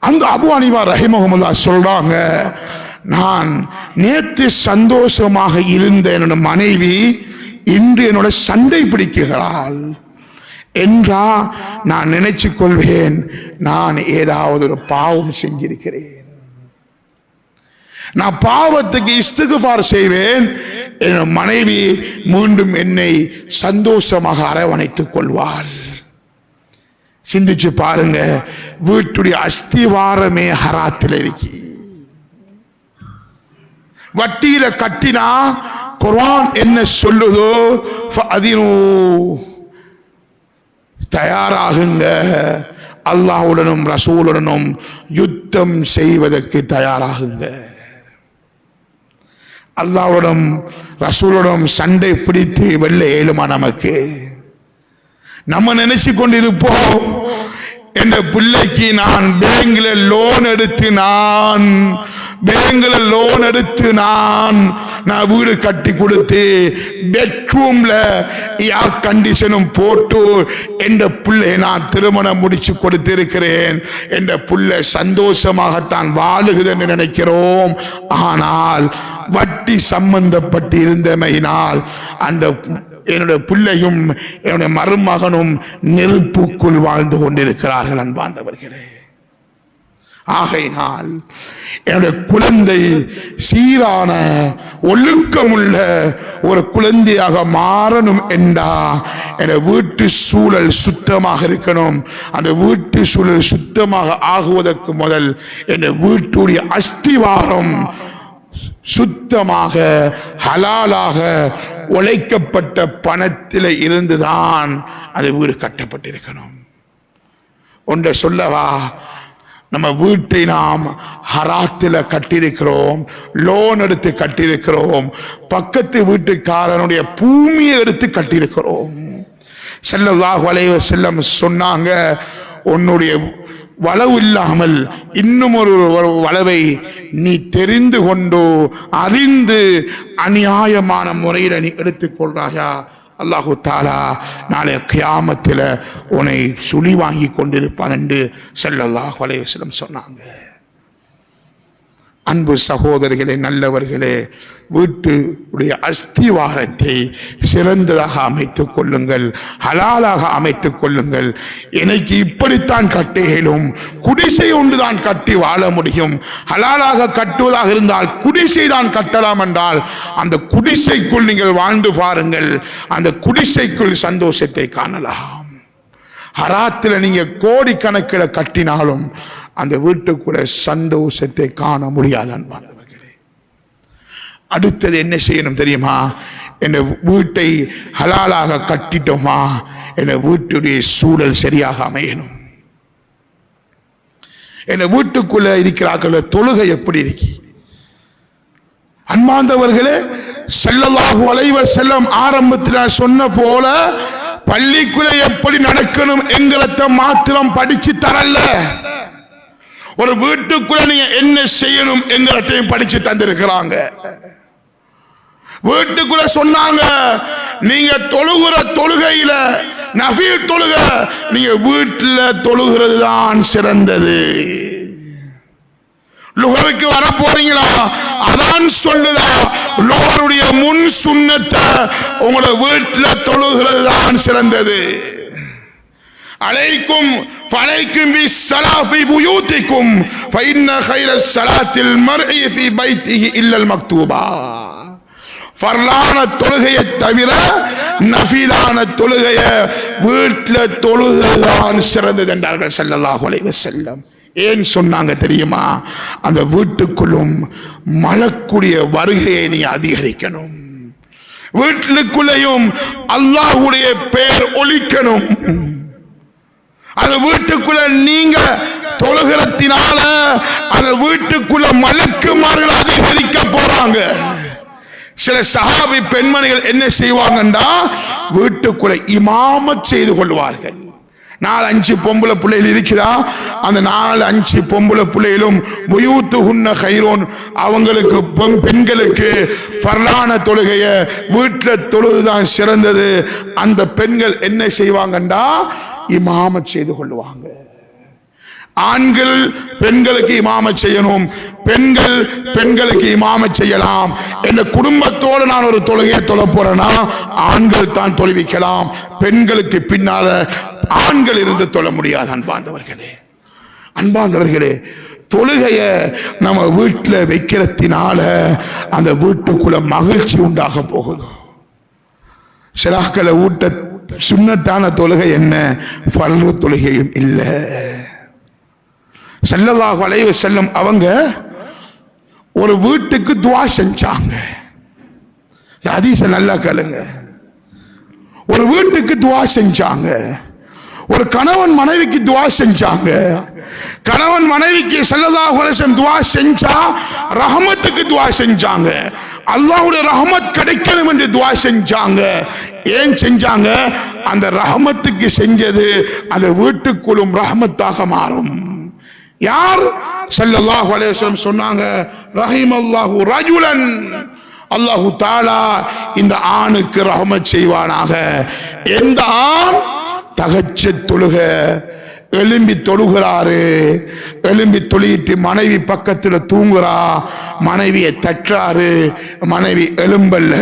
அந்த அபூ ஹனீஃபா ரஹிமஹுல்லாஹ் சொல்றாங்க, நான் நேற்று சந்தோஷமாக இருந்த என்னோட மனைவி இன்று என்னோட சண்டை பிடிக்கிறாள் என்றா நான் நினைச்சு கொள்வேன், நான் ஏதாவது ஒரு பாவம் செஞ்சிருக்கிறேன். நான் பாவத்துக்கு இஸ்திக்ஃபார் செய்வேன், என் மனைவி மீண்டும் என்னை சந்தோஷமாக அரவணைத்துக் கொள்வாள். சிந்திச்சு பாருங்க, வீட்டுடைய அஸ்திவாரமே ஹராத்தில் இருக்கு. வட்டியில கட்டினா குர்ஆன் என்ன சொல்லுதோ, தயாராகுங்க, அல்லாஹ்வுடனும் ரசூலுடனும் யுத்தம் செய்வதற்கு தயாராகுங்க. அல்லாஹ்வுடனும் ரசூலுடனும் சண்டை பிடித்து வெல்ல இயலுமா நமக்கு? நம்ம நினைச்சு கொண்டிருப்போம், என்ற பிள்ளைக்கு நான் பேங்க்ல லோன் எடுத்து நான் வீடு கட்டி கொடுத்து பெட்ரூம்ல ஏர் கண்டிஷனும் போட்டு என்ற பிள்ளை நான் திருமணம் முடிச்சு கொடுத்திருக்கிறேன். என்ற பிள்ளை சந்தோஷமாகத்தான் வாழுகிறது என்று நினைக்கிறோம். ஆனால் வட்டி சம்பந்தப்பட்டு இருந்தமையினால் அந்த என்னுடைய பிள்ளையும் என்னுடைய மருமகனும் நெருப்புக்குள் வாழ்ந்து கொண்டிருக்கிறார்கள். அன்பார்ந்தவர்களே, ஆகையினால் என்னுடைய குழந்தை சீரான ஒழுக்கமுள்ள ஒரு குழந்தையாக மாறணும் என்றா என் வீட்டு சூழல் சுத்தமாக இருக்கணும். அந்த வீட்டு சூழல் சுத்தமாக ஆகுவதற்கு முதல் என் வீட்டுடைய அஸ்திவாரம் சுத்தமாக ஹலாலாக உழைக்கப்பட்ட பணத்தில் இருந்துதான் அது வீடு கட்டப்பட்டிருக்கணும். ஒன்றை சொல்லவா, நம்ம வீட்டை நாம் ஹராத்தில் கட்டியிருக்கிறோம், லோன் எடுத்து கட்டியிருக்கிறோம், பக்கத்து வீட்டுக்காரனுடைய பூமியை எடுத்து கட்டியிருக்கிறோம். ஸல்லல்லாஹு அலைஹி வஸல்லம் சொன்னாங்க, உன்னுடைய வளவு இல்லாமல் இன்னும் ஒரு வளவை நீ தெரிந்து கொண்டோ அறிந்து அநியாயமான முறையில் நீ எடுத்துக்கொள்றாயா, அல்லாஹு தாலா நாளை கியாமத்தில் உன்னை சுழி வாங்கி கொண்டிருப்பான் என்று ஸல்லல்லாஹு அலைஹி வஸல்லம் சொன்னாங்க. அன்பு சகோதரர்களே, நல்லவர்களே, வீட்டுடைய அஸ்திவாரத்தை சிறந்ததாக அமைத்துக் கொள்ளுங்கள், ஹலாலாக அமைத்துக் கொள்ளுங்கள். எனக்கு இப்படித்தான் கட்ட இயலும், குடிசை ஒன்றுதான் கட்டி வாழ முடியும். ஹலாலாக கட்டுவதாக இருந்தால் குடிசை தான் கட்டலாம் என்றால் அந்த குடிசைக்குள் நீங்கள் வாழ்ந்து பாருங்கள், அந்த குடிசைக்குள் சந்தோஷத்தை காணலாம். ஹராத்தில் நீங்க கோடிக்கணக்கில் கட்டினாலும் அந்த வீட்டுக்குள்ள சந்தோஷத்தை காண முடியாது. அன்பார்ந்தவர்களே, அடுத்தது என்ன செய்யணும் தெரியுமா? என் வீட்டை ஹலாலாக கட்டிட்டோமா, என் வீட்டுடைய சூழல் சரியாக அமையணும். என் வீட்டுக்குள்ள இருக்கிறார்கள் தொழுகை எப்படி இருக்கு? அன்பார்ந்தவர்களே, ஸல்லல்லாஹு அலைஹி வஸல்லம் ஆரம்பத்தில் சொன்ன போல பள்ளிக்குள்ள எப்படி நடக்கணும் என்கிறத மாத்திரம் படிச்சு தரல, ஒரு வீட்டுக்குள்ள நீங்க என்ன செய்யணும் என்கிறதையும் படிச்சு தந்திருக்கிறாங்க. வீட்டுக்குள்ள சொன்னாங்க, நீங்க தொழுகிற தொழுகையில நஃபில் தொழுக நீங்க வீட்டில் தொழுகிறது தான் சிறந்தது. லுஹருக்கு வர போறீங்களா, அதான் சொல்லுதா, லுஹருடைய முன் சுன்னத்தை உங்களோட வீட்டில் தொழுகிறது தான் சிறந்தது. அலைக்கும் ஃபலைக்கும் பிஸ்ஸலாஃபி புயூதிக்கும் ஃபஇன்ன கைரஸ் ஸலாத்தில் மர்இ ஃபீ பைத்திஹி இல்லல் மக்தூபா. ஃபர்லான தொழுகையை தவிர நஃபிலான தொழுகையை வீட்டில் தொழுதுதான் சிறந்தது என்றார்கள் ஸல்லல்லாஹு அலைஹி வஸல்லம். ஏன் சொன்னாங்க தெரியுமா? அந்த வீட்டுக்குள்ளும் மலக்குடைய வருகையை நீ அதிகரிக்கணும், வீட்டுக்குள்ளேயும் அல்லாஹ்வுடைய பெயர் ஒலிக்கணும். அந்த வீட்டுக்குள்ள நீங்க தொழுகிறத்தினால அந்த வீட்டுக்குள்ள மலக்குமார்கள் அதிகரிக்க போறாங்க. சில சஹாபி பெண்மணிகள் என்ன செய்வாங்கன்னா, வீட்டுக்குள்ள இமாமத் செய்து கொள்வார்கள். 4-5 பொம்பளை பிள்ளைகள் இருக்கிறா, அந்த 4-5 பொம்பளை பிள்ளைகளும் புயூத்துஹுன்ன கைரோன், அவங்களுக்கு பெண்களுக்கு ஃபர்லான தொழுகைய வீட்டில் தொழுதுதான் சிறந்தது. அந்த பெண்கள் என்ன செய்வாங்கண்டா, இமாமத் செய்து கொள்வாங்க. ஆண்கள் பெண்களுக்கு இமாமத் செய்யணும், பெண்கள் பெண்களுக்கு இமாமத் செய்யலாம். என் குடும்பத்தோடு நான் ஒரு தொழுகையை தொழ போறேன்னா ஆண்கள் தான் தொழுவிக்கலாம், பெண்களுக்கு பின்னால ஆண்கள் இருந்து தொழ முடியாது. அன்பார்ந்தவர்களே, அன்பார்ந்தவர்களே, தொழுகைய நம்ம வீட்டில் வைக்கிறதுனால அந்த வீட்டுக்குள்ள மகிழ்ச்சி உண்டாக போகுது. சிலாக்களை ஊட்ட சுன்னத்தான தொழுகை என்ன, ஃபர்து தொழுகையும் இல்லை. ஸல்லல்லாஹு அலைஹி வஸல்லம் அவங்க ஒரு வீட்டுக்கு துஆ செஞ்சாங்க. ஹதீஸை நல்லா கேளுங்க. ஒரு வீட்டுக்கு துஆ செஞ்சாங்க. ஒரு கணவன் மனைவிக்கு துஆ செஞ்சாங்க. கணவன் மனைவிக்கு ஸல்லல்லாஹு அலைஹி வஸல்லம் துஆ செஞ்சா ரஹமத்துக்கு துஆ செஞ்சாங்க, அல்லாஹ்வுடைய ரஹமத் கிடைக்கணும் என்று துஆ செஞ்சாங்க. ஏன் செஞ்சாங்க? அந்த ரஹமத்துக்கு செஞ்சது அந்த வீட்டுக்குள்ளும் ரஹமத்தாக மாறும். யார்? ஸல்லல்லாஹு அலைஹி வஸல்லம் சொன்னாங்க, ரஹிமல்லாஹு ரஜுலன், அல்லாஹு தஆலா இந்த ஆணுக்கு ரஹமத் செய்வானாக. எந்த ஆண் தஹஜ்ஜுத் தொழுக எழும்பி தொழுகிறாரு, எழும்பி தொழுகிட்டு மனைவி பக்கத்தில் தூங்குறா, மனைவியை தட்டுறாரு, மனைவி எழும்பல்ல,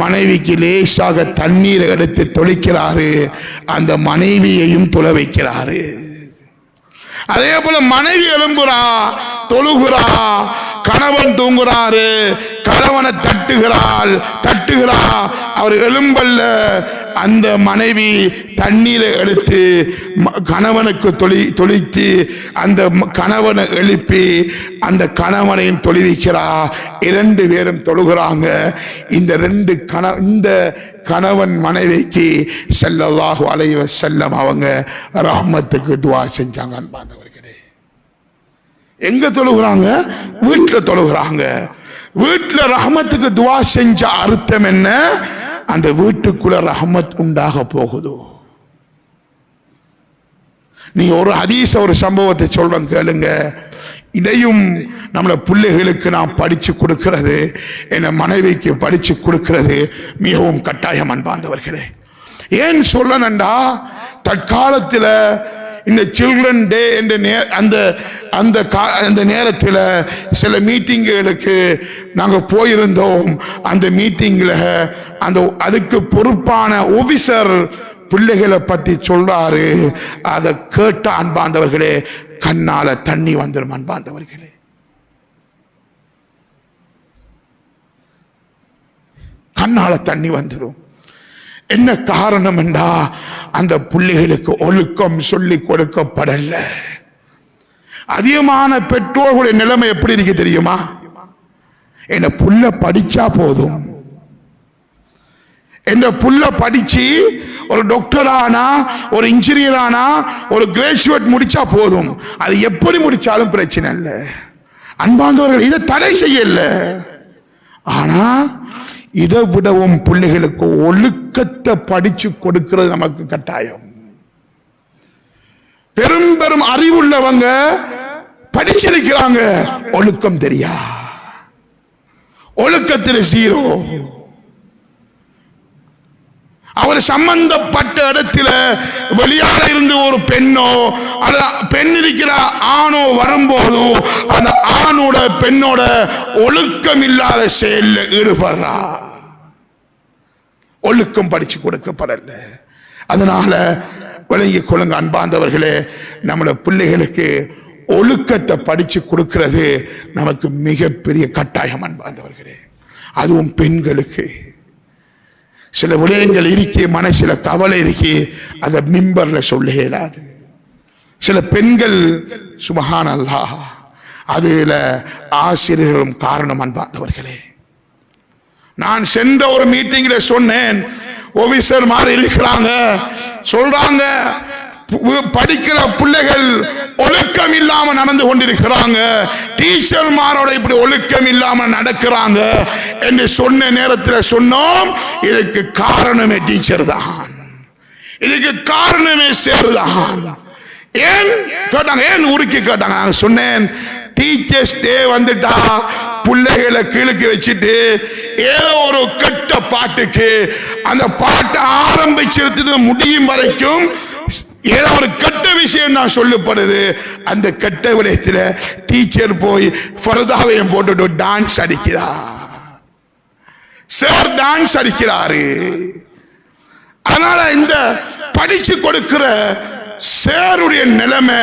மனைவிக்கு லேசாக தண்ணீரை எடுத்து தொளிக்கிறாரு, அந்த மனைவியையும் தொழ வைக்கிறாரு. அதே போல மனைவி எழும்புறா, தொழுகிறா, கணவன் தூங்குறாரு, கணவனை தட்டுகிறா, அவர் எழும்பல்ல, அந்த மனைவி தண்ணீரை எடுத்து கணவனுக்கு தொளித்து அந்த கணவனை எழுப்பி அந்த கணவனையும் தொழுவிக்கிறா. 2 பேரும் தொழுகிறாங்க. இந்த கணவன் மனைவிக்கு ஸல்லல்லாஹு அலைஹி வஸல்லம் அவங்க ரஹ்மத்துக்கு துஆ செஞ்சாங்க. அன்பானவர்களே, எங்க தொழுகிறாங்க? வீட்டுல தொழுகிறாங்க. வீட்டுல ரஹ்மத்துக்கு துஆ செஞ்ச அர்த்தம் என்ன? அந்த வீட்டுக்குள்ள ரஹ்மத் உண்டாக போகுது. நீ ஒரு ஹதீஸ் ஒரு சம்பவத்தை சொல்றேன் கேளுங்க. இதையும் நம்மள பிள்ளைகளுக்கு நாம் படிச்சு கொடுக்கிறது, என் மனைவிக்கு படிச்சு கொடுக்கிறது மிகவும் கட்டாயம். அன்பார்ந்தவர்களே, ஏன் சொல்லணும்டா, தற்காலத்தில் இந்த சில்ட்ரன் டே என்ற அந்த நேரத்தில் சில மீட்டிங்குகளுக்கு நாங்கள் போயிருந்தோம். அந்த மீட்டிங்கில் அதுக்கு பொறுப்பான ஆபீசர் பிள்ளைகளை பற்றி சொல்றாரு. அதை கேட்ட அன்பார்ந்தவர்களே கண்ணால தண்ணி வந்துடும். அன்பார்ந்தவர்களே, கண்ணால தண்ணி வந்துடும். என்ன காரணம் என்றா, அந்த பிள்ளைகளுக்கு ஒழுக்கம் சொல்லி கொடுக்கப்படல. அதிகமான பெற்றோர்களுடைய நிலைமை எப்படி இருக்கு தெரியுமா? என்ன புள்ள படிச்சா போதும், என்ன புள்ள படிச்சு ஒரு டாக்டர் ஆனா, ஒரு இன்ஜினியர் ஆனா, ஒரு கிராஜுவேட் முடிச்சா போதும், அது எப்படி முடிச்சாலும் பிரச்சனை இல்லை. அன்பார்ந்தவர்கள், இதை தடை செய்யல. ஆனா இதை விடவும் பிள்ளைகளுக்கு ஒழுக்கத்தை படிச்சு கொடுக்கிறது நமக்கு கட்டாயம். பெரும் பெரும் அறிவுள்ளவங்க படிச்சிருக்கிறாங்க, ஒழுக்கம் தெரியா, ஒழுக்கத்தில் 0. அவர் சம்பந்தப்பட்ட இடத்துல வெளியால இருந்து ஒரு பெண்ணோ பெண் இருக்கிற ஆணோ வரும்போது அந்த ஆணோட பெண்ணோட ஒழுக்கம் இல்லாத செயல்ல ஈடுபடுறா. ஒழுக்கம் படிச்சு கொடுக்கப்படல. அதனால விளங்கிக் கொள்ளுங்க அன்பார்ந்தவர்களே, நம்மளோட பிள்ளைகளுக்கு ஒழுக்கத்தை படிச்சு கொடுக்கிறது நமக்கு மிகப்பெரிய கட்டாயம். அன்பார்ந்தவர்களே, அதுவும் பெண்களுக்கு சில விடயங்கள் இருக்கே, மனசில கவலை இருக்கே, அதை மிம்பர்ல சொல்ல இயலாது. சில பெண்கள் சுப்ஹானல்லாஹ், அதுல ஆசிரியர்களும் காரணம். அன்பார்ந்தவர்களே, நான் சென்ற ஒரு மீட்டிங்ல சொன்னேன், ஆபீசர் மாதிரி இருக்கிறாங்க, சொல்றாங்க படிக்கிற பிள்ளைகள் ஒழுக்கம் இல்லாம நடந்து கொண்டிருக்கிறாங்க, டீச்சர் மாரோட இப்படி ஒழுக்கம் இல்லாம நடக்கிறாங்க என்று சொன்ன நேரத்தில் சொன்னோம், இதுக்கு காரணமே டீச்சர் தான், இதுக்கு காரணமே சேர் தான். ஏன் கேட்டாங்க, ஏன் உருக்கி கேட்டாங்க. நான் சொன்னேன், டீச்சர்ஸ் டே வந்துட்டா பிள்ளைகளை கீழுக்கு வச்சுட்டு ஏதோ ஒரு கெட்ட பாட்டுக்கு அந்த பாட்டை ஆரம்பிச்சிருந்து முடியும் வரைக்கும் ஏதோ ஒரு கெட்ட விஷயம் தான் சொல்லப்படுது. அந்த கெட்ட விடயத்தில் டீச்சர் போய் ஃபர்தாவையும் போட்டுட்டு டான்ஸ் அடிக்கிறா, சார் டான்ஸ் அடிக்கிறாரு. அதனால இந்த படிச்சு கொடுக்கிற சேருடைய நிலைமை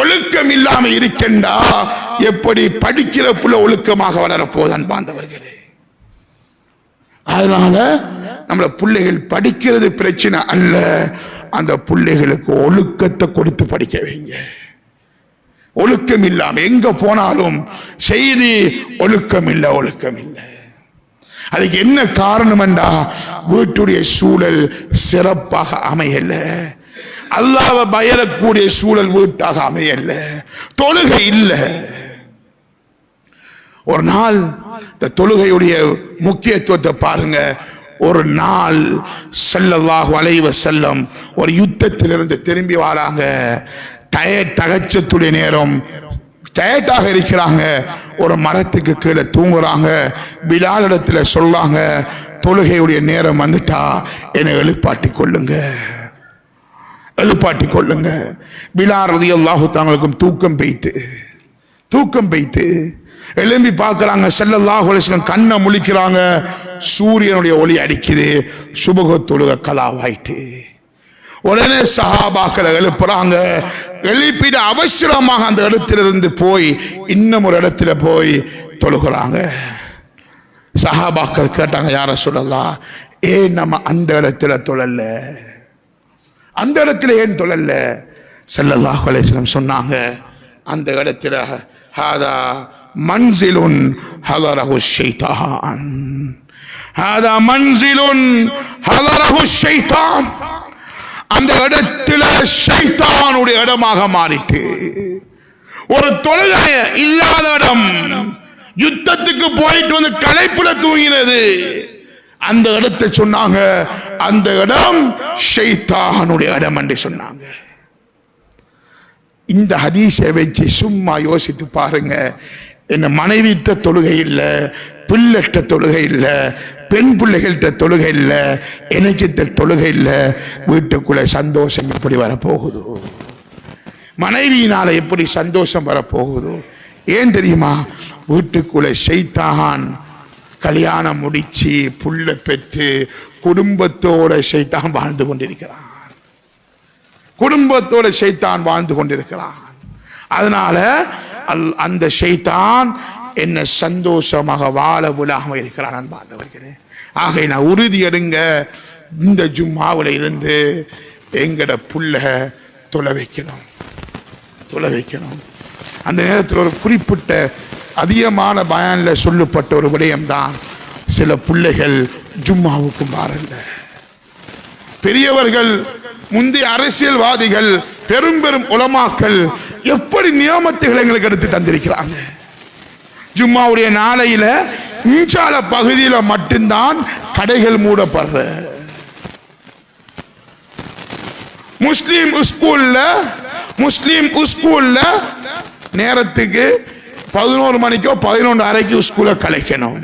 ஒழுக்கம் இல்லாம இருக்கண்டா, எப்படி படிக்கிற புள்ள ஒழுக்கமாக வளரப்போது அன்பார்ந்தவர்களே. அதனால நம்மள பிள்ளைகள் படிக்கிறது பிரச்சனை அல்ல, அந்த பிள்ளைகளுக்கு ஒழுக்கத்தை கொடுத்து படிக்க வைங்க. ஒழுக்கம் இல்லாம எங்க போனாலும் செய்தி ஒழுக்கம் இல்லை, ஒழுக்கம் இல்லை. அதுக்கு என்ன காரணம் என்றா, வீட்டுடைய சூழல் சிறப்பாக அமையல, அல்லாஹ்வை பயரக்கூடிய சூழல் வீட்டாக அமையல, தொழுகை இல்லை. ஒரு நாள் இந்த தொழுகையுடைய முக்கியத்துவத்தை பாருங்க. ஒரு நாள் ஸல்லல்லாஹு அலைஹி வஸல்லம் ஒரு யுத்தத்திலிருந்து திரும்பி வராங்க. தகச்சத்துடைய நேரம், டயர்டாக இருக்கிறாங்க. ஒரு மரத்துக்கு கீழே தூங்குறாங்க. பிலால் இடத்துல சொல்றாங்க, தொழுகையுடைய நேரம் வந்துட்டா என்னை எழுப்பாட்டி கொள்ளுங்க, எழுப்பாட்டி கொள்ளுங்க. பிலால் ரலியல்லாஹு தஆலாவுக்கும் தூக்கம் பெய்த்து எழும்பி பார்க்கிறாங்க. ஸல்லல்லாஹு அலைஹி வஸல்லம் கண்ணை முழிக்கிறாங்க, சூரியனுடைய ஒளி அடிக்குது, சுபஹ தொழுகை கலாவாயிட்டு. உடனே சஹாபாக்களை எழுப்புறாங்க. எழுப்பிட்டு அவசரமாக அந்த இடத்திலிருந்து போய் இன்னும் ஒரு இடத்துல போய் தொழுகிறாங்க. சஹாபாக்கள் கேட்டாங்க, யா ரசூலல்லாஹ், ஏன் நம்ம அந்த இடத்துல தொழல? அந்த இடத்துல ஏன் தொழல? ஸல்லல்லாஹு அலைஹி வஸல்லம் சொன்னாங்க, அந்த இடத்துல ஹாதா மன்சிலுன் ஹலரஹு ஷைத்தான், ஹாதா மன்சிலுன் ஹலரஹு ஷைத்தான். அந்த இடத்துல ஷைத்தானுடைய இடமாக மாறிட்டு, ஒரு தொழுகை இல்லாத இடம், யுத்தத்துக்கு போயிட்டு வந்து களைப்புல தூங்கினது, அந்த இடத்தை சொன்னாங்க அந்த இடம் ஷைத்தானுடைய இடம் என்று சொன்னாங்க. இந்த ஹதீஸை வச்சு சும்மா யோசித்து பாருங்க. என்ன மனைவிட்ட தொழுகை இல்லை, பிள்ளைட்ட தொழுகை இல்லை, பெண் பிள்ளைகள்கிட்ட தொழுகை இல்லை, எனக்கு தொழுகை இல்லை, வீட்டுக்குள்ள சந்தோஷம் எப்படி வரப்போகுது? மனைவியினால எப்படி சந்தோஷம் வரப்போகுது? ஏன் தெரியுமா? வீட்டுக்குள்ள ஷைத்தான் கல்யாணம் முடிச்சு புள்ள பெற்று குடும்பத்தோட ஷைத்தான் வாழ்ந்து கொண்டிருக்கிறான். குடும்பத்தோட ஷைத்தான் வாழ்ந்து கொண்டிருக்கிறான். அதனால அந்த ஷைத்தான் என்ன சந்தோஷமாக வாழ விடாம இருக்கிறான் அன்பார்ந்தவர்களே. ஆக நான் உறுதி எடுங்க, இந்த ஜும்மாவில் இருந்து எங்கட புள்ள தொலை வைக்கணும், தொலை வைக்கணும். அந்த நேரத்தில் ஒரு குறிப்பிட்ட அதிகமான பயானில் சொல்லப்பட்ட ஒரு விடயம்தான், சில பிள்ளைகள் ஜும்மாவுக்கு மாறல. பெரியவர்கள், முந்தைய அரசியல்வாதிகள், பெரும் பெரும் உலமாக்கள் எப்படி நியமத்துகளை எங்களுக்கு எடுத்து தந்திருக்கிறாங்க. ஜும்மாவுடைய நாளையில இன்சால பகுதியில மட்டும்தான் கடைகள் மூடப்படுற. முஸ்லீம் ஸ்கூல்ல நேரத்துக்கு 11 மணிக்கோ 11:30 ஸ்கூலை கலைக்கணும்.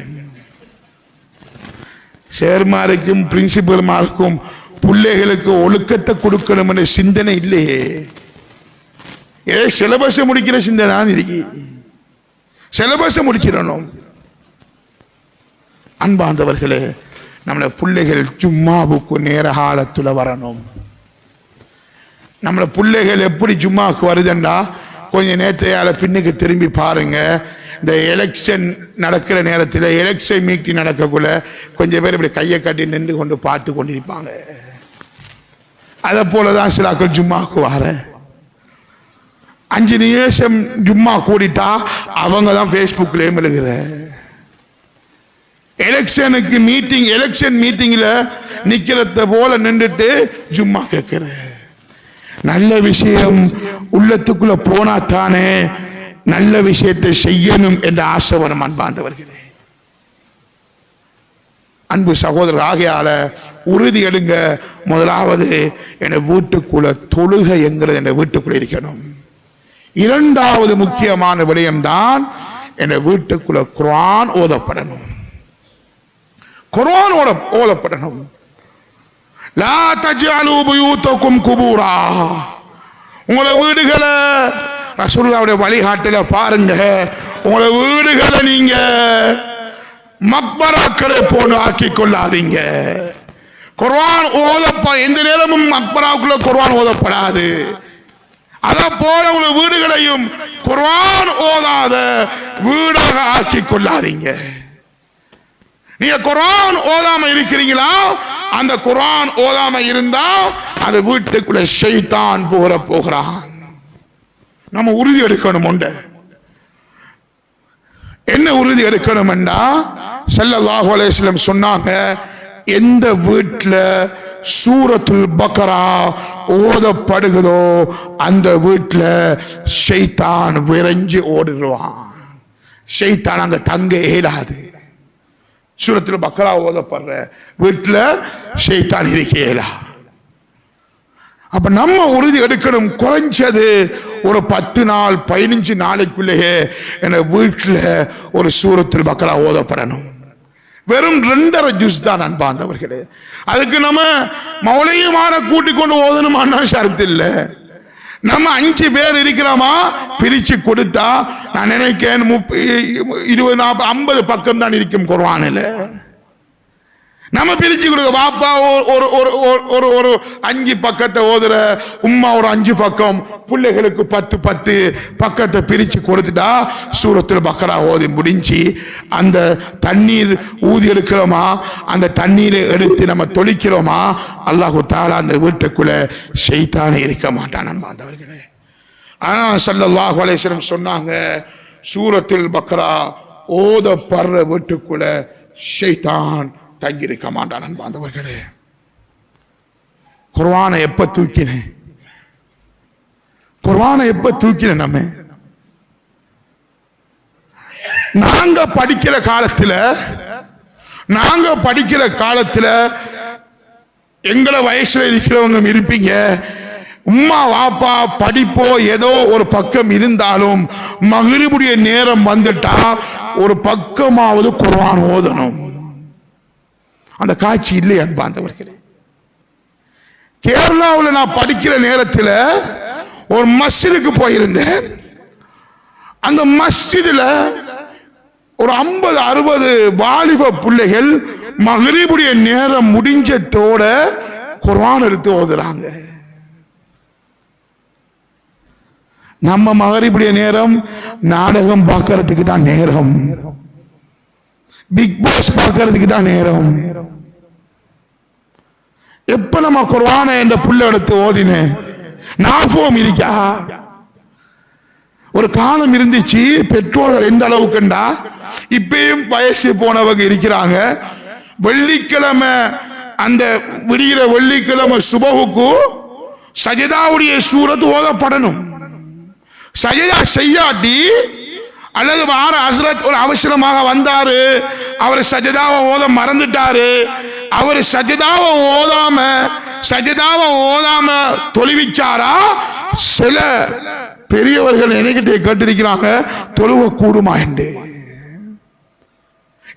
சேர்மாருக்கும் பிரின்சிபல்மாருக்கும் பிள்ளைகளுக்கு ஒழுக்கத்தை கொடுக்கணும் என்ற சிந்தனை இல்லையே. ஏதோ சிலபஸ் முடிக்கிற சிந்தனை தான் இருக்கு. சிலபஸ் முடிச்சிடணும். அன்பார்ந்தவர்களே, நம்மள பிள்ளைகள் ஜும்மாவுக்கு நேர காலத்துல வரணும். நம்மள பிள்ளைகள் எப்படி ஜும்மாவுக்கு வருதுண்டா, கொஞ்சம் நேற்றையால பின்னுக்கு திரும்பி பாருங்க. இந்த எலெக்ஷன் நடக்கிற நேரத்தில், எலெக்ஷன் மீட்டிங் நடக்கக்குள்ள கொஞ்சம் பேர் இப்படி கையை கட்டி நின்று கொண்டு பார்த்து கொண்டிருப்பாங்க. அதை போலதான் சிலாக்கள் ஜும்மாவுக்கு வர 5 நிமிஷம் ஜும்மா கூடிட்டா அவங்க தான் ஃபேஸ்புக்லேயும் எழுதுகிற. எலெக்ஷன் மீட்டிங்ல நிக்கிறத போல நின்றுட்டு ஜும்மா கேட்கிற. நல்ல விஷயம் உள்ளத்துக்குள்ள போனா தானே நல்ல விஷயத்தை செய்யணும் என்ற ஆசை வரும். அன்பார்ந்தவர்களே, அன்பு சகோதரர், ஆகையால உறுதி எடுங்க. முதலாவது, என் வீட்டுக்குள்ள தொழுகை என்கிறது என் வீட்டுக்குள்ள இருக்கணும். இரண்டாவது முக்கியமான விடயம்தான், என் வீட்டுக்குள்ள குர்ஆன் ஓதப்படணும். குர்ஆன் ஓதப்படணும். லா தஜ்அலூ புயூத்தகும் குபூரா. உங்களை வீடுகளை ரசூலுல்லாஹ்வுடைய வழிகாட்டல பாருங்க. உங்களை வீடுகளை நீங்க மக்பராக்களை போன்று ஆக்கி கொள்ளாதீங்க. குர்ஆன் எந்த நேரமும் மக்பராவுக்குள்ள குர்ஆன் ஓதப்படாது. அதை போல உங்களை வீடுகளையும் குர்ஆன் ஓதாத வீடாக ஆக்கி கொள்ளாதீங்க. நீங்க குர்ஆன் ஓதாம இருக்கிறீங்களா? அந்த குர்ஆன் ஓதாம இருந்தா அந்த வீட்டுக்குள்ள ஷைத்தான் போகிறான். நம்ம உறுதி எடுக்கணும். என்ன உறுதி எடுக்கணும் என்றா, ஸல்லல்லாஹு அலைஹி வஸல்லம் சொன்னாங்க, எந்த வீட்டுல சூரத்துல் பக்ரா ஓதப்படுகிறதோ அந்த வீட்டுல ஷைத்தான் விரைஞ்சு ஓடிடுவான். ஷைத்தான் அங்க தங்க இயலாது. சூரத்துல் பக்ரா ஓதப்படுற வீட்டுல ஷைத்தான் இருக்க இயலாது. அப்ப நம்ம உறுதி எடுக்கணும். குறைஞ்சது ஒரு 10 நாள் 15 நாளைக்குள்ளேயே என் வீட்டுல ஒரு சூரத்துல் பக்ரா ஓதப்படணும். வெறும் 2.5 ஜுஸ் தான் அன்பார்ந்தவர்களே. அதுக்கு நம்ம மௌலையுமான கூட்டிக் கொண்டு ஓதணுமான்னா ஷரத்து இல்லை. நம்ம 5 பேர் இருக்கிறோமா, பிரிச்சு கொடுத்தா நான் நினைக்கிறேன் 20, 40, 50 பக்கம் தான் இருக்கும் குர்ஆனில். நம்ம பிரிச்சு கொடுக்க பாப்பா ஒரு ஒரு ஒரு ஒரு 5 பக்கத்தை ஓதுற, உம்மா ஒரு 5 பக்கம், பிள்ளைகளுக்கு 10 பக்கத்தை பிரிச்சு கொடுத்துட்டா சூரத்துல் பக்ரா ஓதி முடிஞ்சு அந்த தண்ணீர் ஊதி எடுக்கிறோமா, அந்த தண்ணீரை எடுத்து நம்ம தொளிக்கிறோமா, அல்லாஹு தஆலா அந்த வீட்டுக்குள்ள ஷைத்தானே இருக்க மாட்டான் அன்பார்ந்தவர்களே. ஆனா ஸல்லல்லாஹு அலைஹி வஸல்லம் சொன்னாங்க, சூரத்துல் பக்ரா ஓதப்படுற வீட்டுக்குள்ள ஷைத்தான் தங்கியிருக்க மாட்டான் அன்பார்ந்தவர்களே. குர்ஆனை எப்ப தூக்கினேன், குர்ஆனை எப்ப தூக்கினேன்? நாங்க படிக்கிற காலத்துல எங்களை வயசுல இருக்கிறவங்க இருப்பீங்க, உம்மா வாப்பா படிப்போ ஏதோ ஒரு பக்கம் இருந்தாலும் மக்ரிபுடைய நேரம் வந்துட்டா ஒரு பக்கமாவது குர்ஆன் ஓதணும். அந்த காட்சி இல்லை அன்பார்ந்தவர்களே. கேரளாவில் நான் படிக்கிற நேரத்தில் ஒரு மஸ்ஜிதுக்கு போயிருந்தேன். அந்த மஸ்ஜிதுல ஒரு 50-60 வாலிப பிள்ளைகள் மக்ரிபுடைய நேரம் முடிஞ்சதோட குர்ஆன் எடுத்து ஓதுறாங்க. நம்ம மக்ரிபுடைய நேரம் நாடகம் பார்க்கறதுக்கு தான் நேரம், பிக் பாஸ் பார்க்கறதுக்கு தான் நேரம். எப்ப நம்ம குர்ஆனை என்ற புள்ள எடுத்து ஓதினேன்? ஞாபகம் இருக்கா? ஒரு காலம் இருந்துச்சு, பெற்றோர்கள் எந்த அளவுக்குண்டா இப்பயும் வயசு போனவங்க இருக்கிறாங்க. வெள்ளிக்கிழமை அந்த விடுகிற வெள்ளிக்கிழமை சுபஹுக்கு சஜதாவுடைய சூரத் ஓதப்படணும். சஜதா செய்யாட்டி அல்லது வார ஹஸ்ரத் ஒரு அவசரமாக வந்தாரு, அவர் சஜதாவை ஓத மறந்துட்டாரு, அவர் சஜதாவை ஓதாம தொழுவிச்சாரா, சில பெரியவர்கள் என்கிட்ட கேட்டிருக்கிறாங்க, தொழுவ கூடுமா என்று.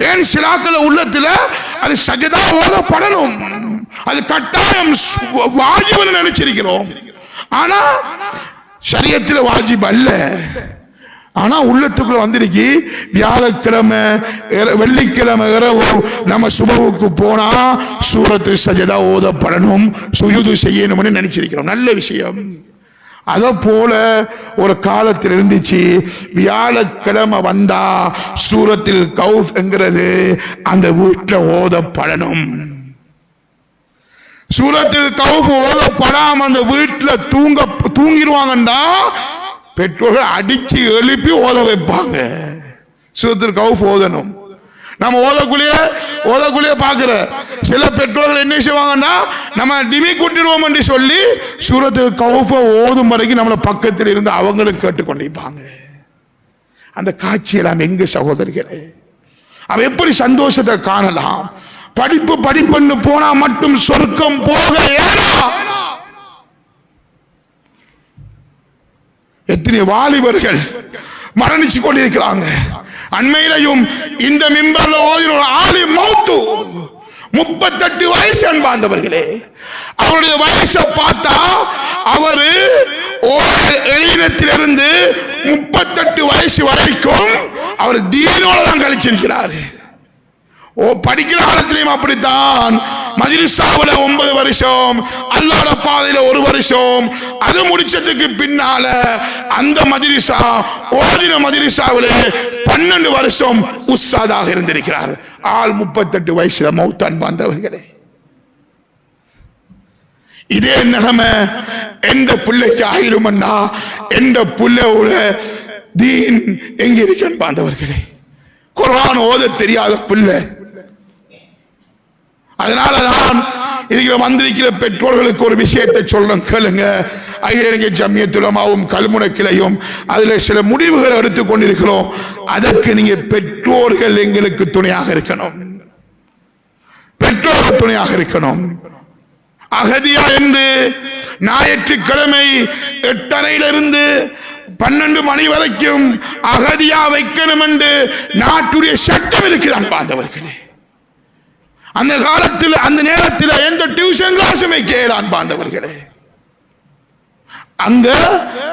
ஏன் சிலாக்கள உள்ளத்துல அது சஜதா ஓதப்படணும், அது கட்டாயம் வாஜிப்னு நினைச்சிருக்கிறோம். ஆனா ஷரியத்தில் வாஜிப் அல்ல. ஆனா உள்ளத்துக்குள்ள வந்திருக்கு, வியாழக்கிழமை வெள்ளிக்கிழமை இரவு நம்ம சுபவுக்கு போனா சூரத்து சஜதா ஓதப்படணும், சுஜூது செய்யணும்னு நினைச்சிருக்கிறோம். நல்ல விஷயம். அத போல ஒரு காலத்தில் இருந்துச்சு, வியாழக்கிழமை வந்தா சூரத்தில் கௌஃப் என்கிறது அந்த வீட்டில் ஓதப்படணும். சூரத்தில் கௌஃப் ஓதப்படாம அந்த வீட்டில் தூங்கிடுவாங்கண்டா பெற்றோர்கள் அடிச்சு எழுப்பி ஓத வைப்பாங்க. சூரத்துல் கௌஃப் ஓதணும். நம்ம ஓதக்குள்ளே பார்க்கிற சில பெற்றோர்கள் என்ன செய்வாங்கன்னா, நம்ம டிமி கூட்டிடுவோம் என்று சொல்லி சூரத்துல் கௌஃப் ஓதும் வரைக்கும் நம்மள பக்கத்தில் இருந்து அவங்களும் கேட்டுக்கொண்டிருப்பாங்க. அந்த காட்சி எல்லாம் எங்க சகோதரிகளே? அவன் எப்படி சந்தோஷத்தை காணலாம்? படிப்புன்னு போனா மட்டும் சொர்க்கம் போக ஏறா? எத்தனை வாலிபர்கள் மரணிச்சு கொண்டிருக்கிறாங்க. அண்மையிலையும் இந்த மிம்பர்ல ஓதின ஆலி மௌத்து 38 வயசு அன்பார்ந்தவர்களே. அவருடைய வயசை பார்த்தா அவரு இருந்து 38 வயசு வரைக்கும் அவர் தீனோட தான் கழிச்சிருக்கிறார். படிக்கிற காலத்திலையும் அப்படித்தான். மஜ்லிஸாவுல 9 வருஷம், அல்லாஹ்வுடைய பாதையில 1 வருஷம், அது முடிச்சதுக்கு பின்னால அந்த மஜ்லிஸா ஓதின மஜ்லிஸாவுல 12 வருஷம் உஸ்தாதாக இருந்திருக்கிறார். ஆள் 38 வயசுல மௌத்தான் பாந்தவர்களே. இதே நிலைமை எந்த பிள்ளைக்கு ஆயிருமன்னா, எந்த பிள்ளையோட தீன் எங்க இருக்கன்னு பாந்தவர்களே. குர்ஆன் ஓத தெரியாத பிள்ளை. அதனாலதான் இதுல வந்திருக்கிற பெற்றோர்களுக்கு ஒரு விஷயத்தை சொல்றேன், கேளுங்க. அகில இலங்கை ஜம்மியத்துல் உலமாவும் கல்முனை கிளையும் அதுல சில முடிவுகளை எடுத்துக் கொண்டிருக்கிறோம். அதற்கு நீங்க பெற்றோர்கள் எங்களுக்கு துணையாக இருக்கணும், பெற்றோர்கள் துணையாக இருக்கணும். அகதியா என்று ஞாயிற்றுக்கிழமை 8:30 12 மணி வரைக்கும் அகதியா வைக்கணும் என்று நாட்டுடைய சட்டம் இருக்கிறான் பாந்தவர்களே. அந்த காலத்தில் அந்த நேரத்தில் எந்த டியூஷன் கிளாஸும் வைக்கிறான் பாந்தவர்களே. அங்க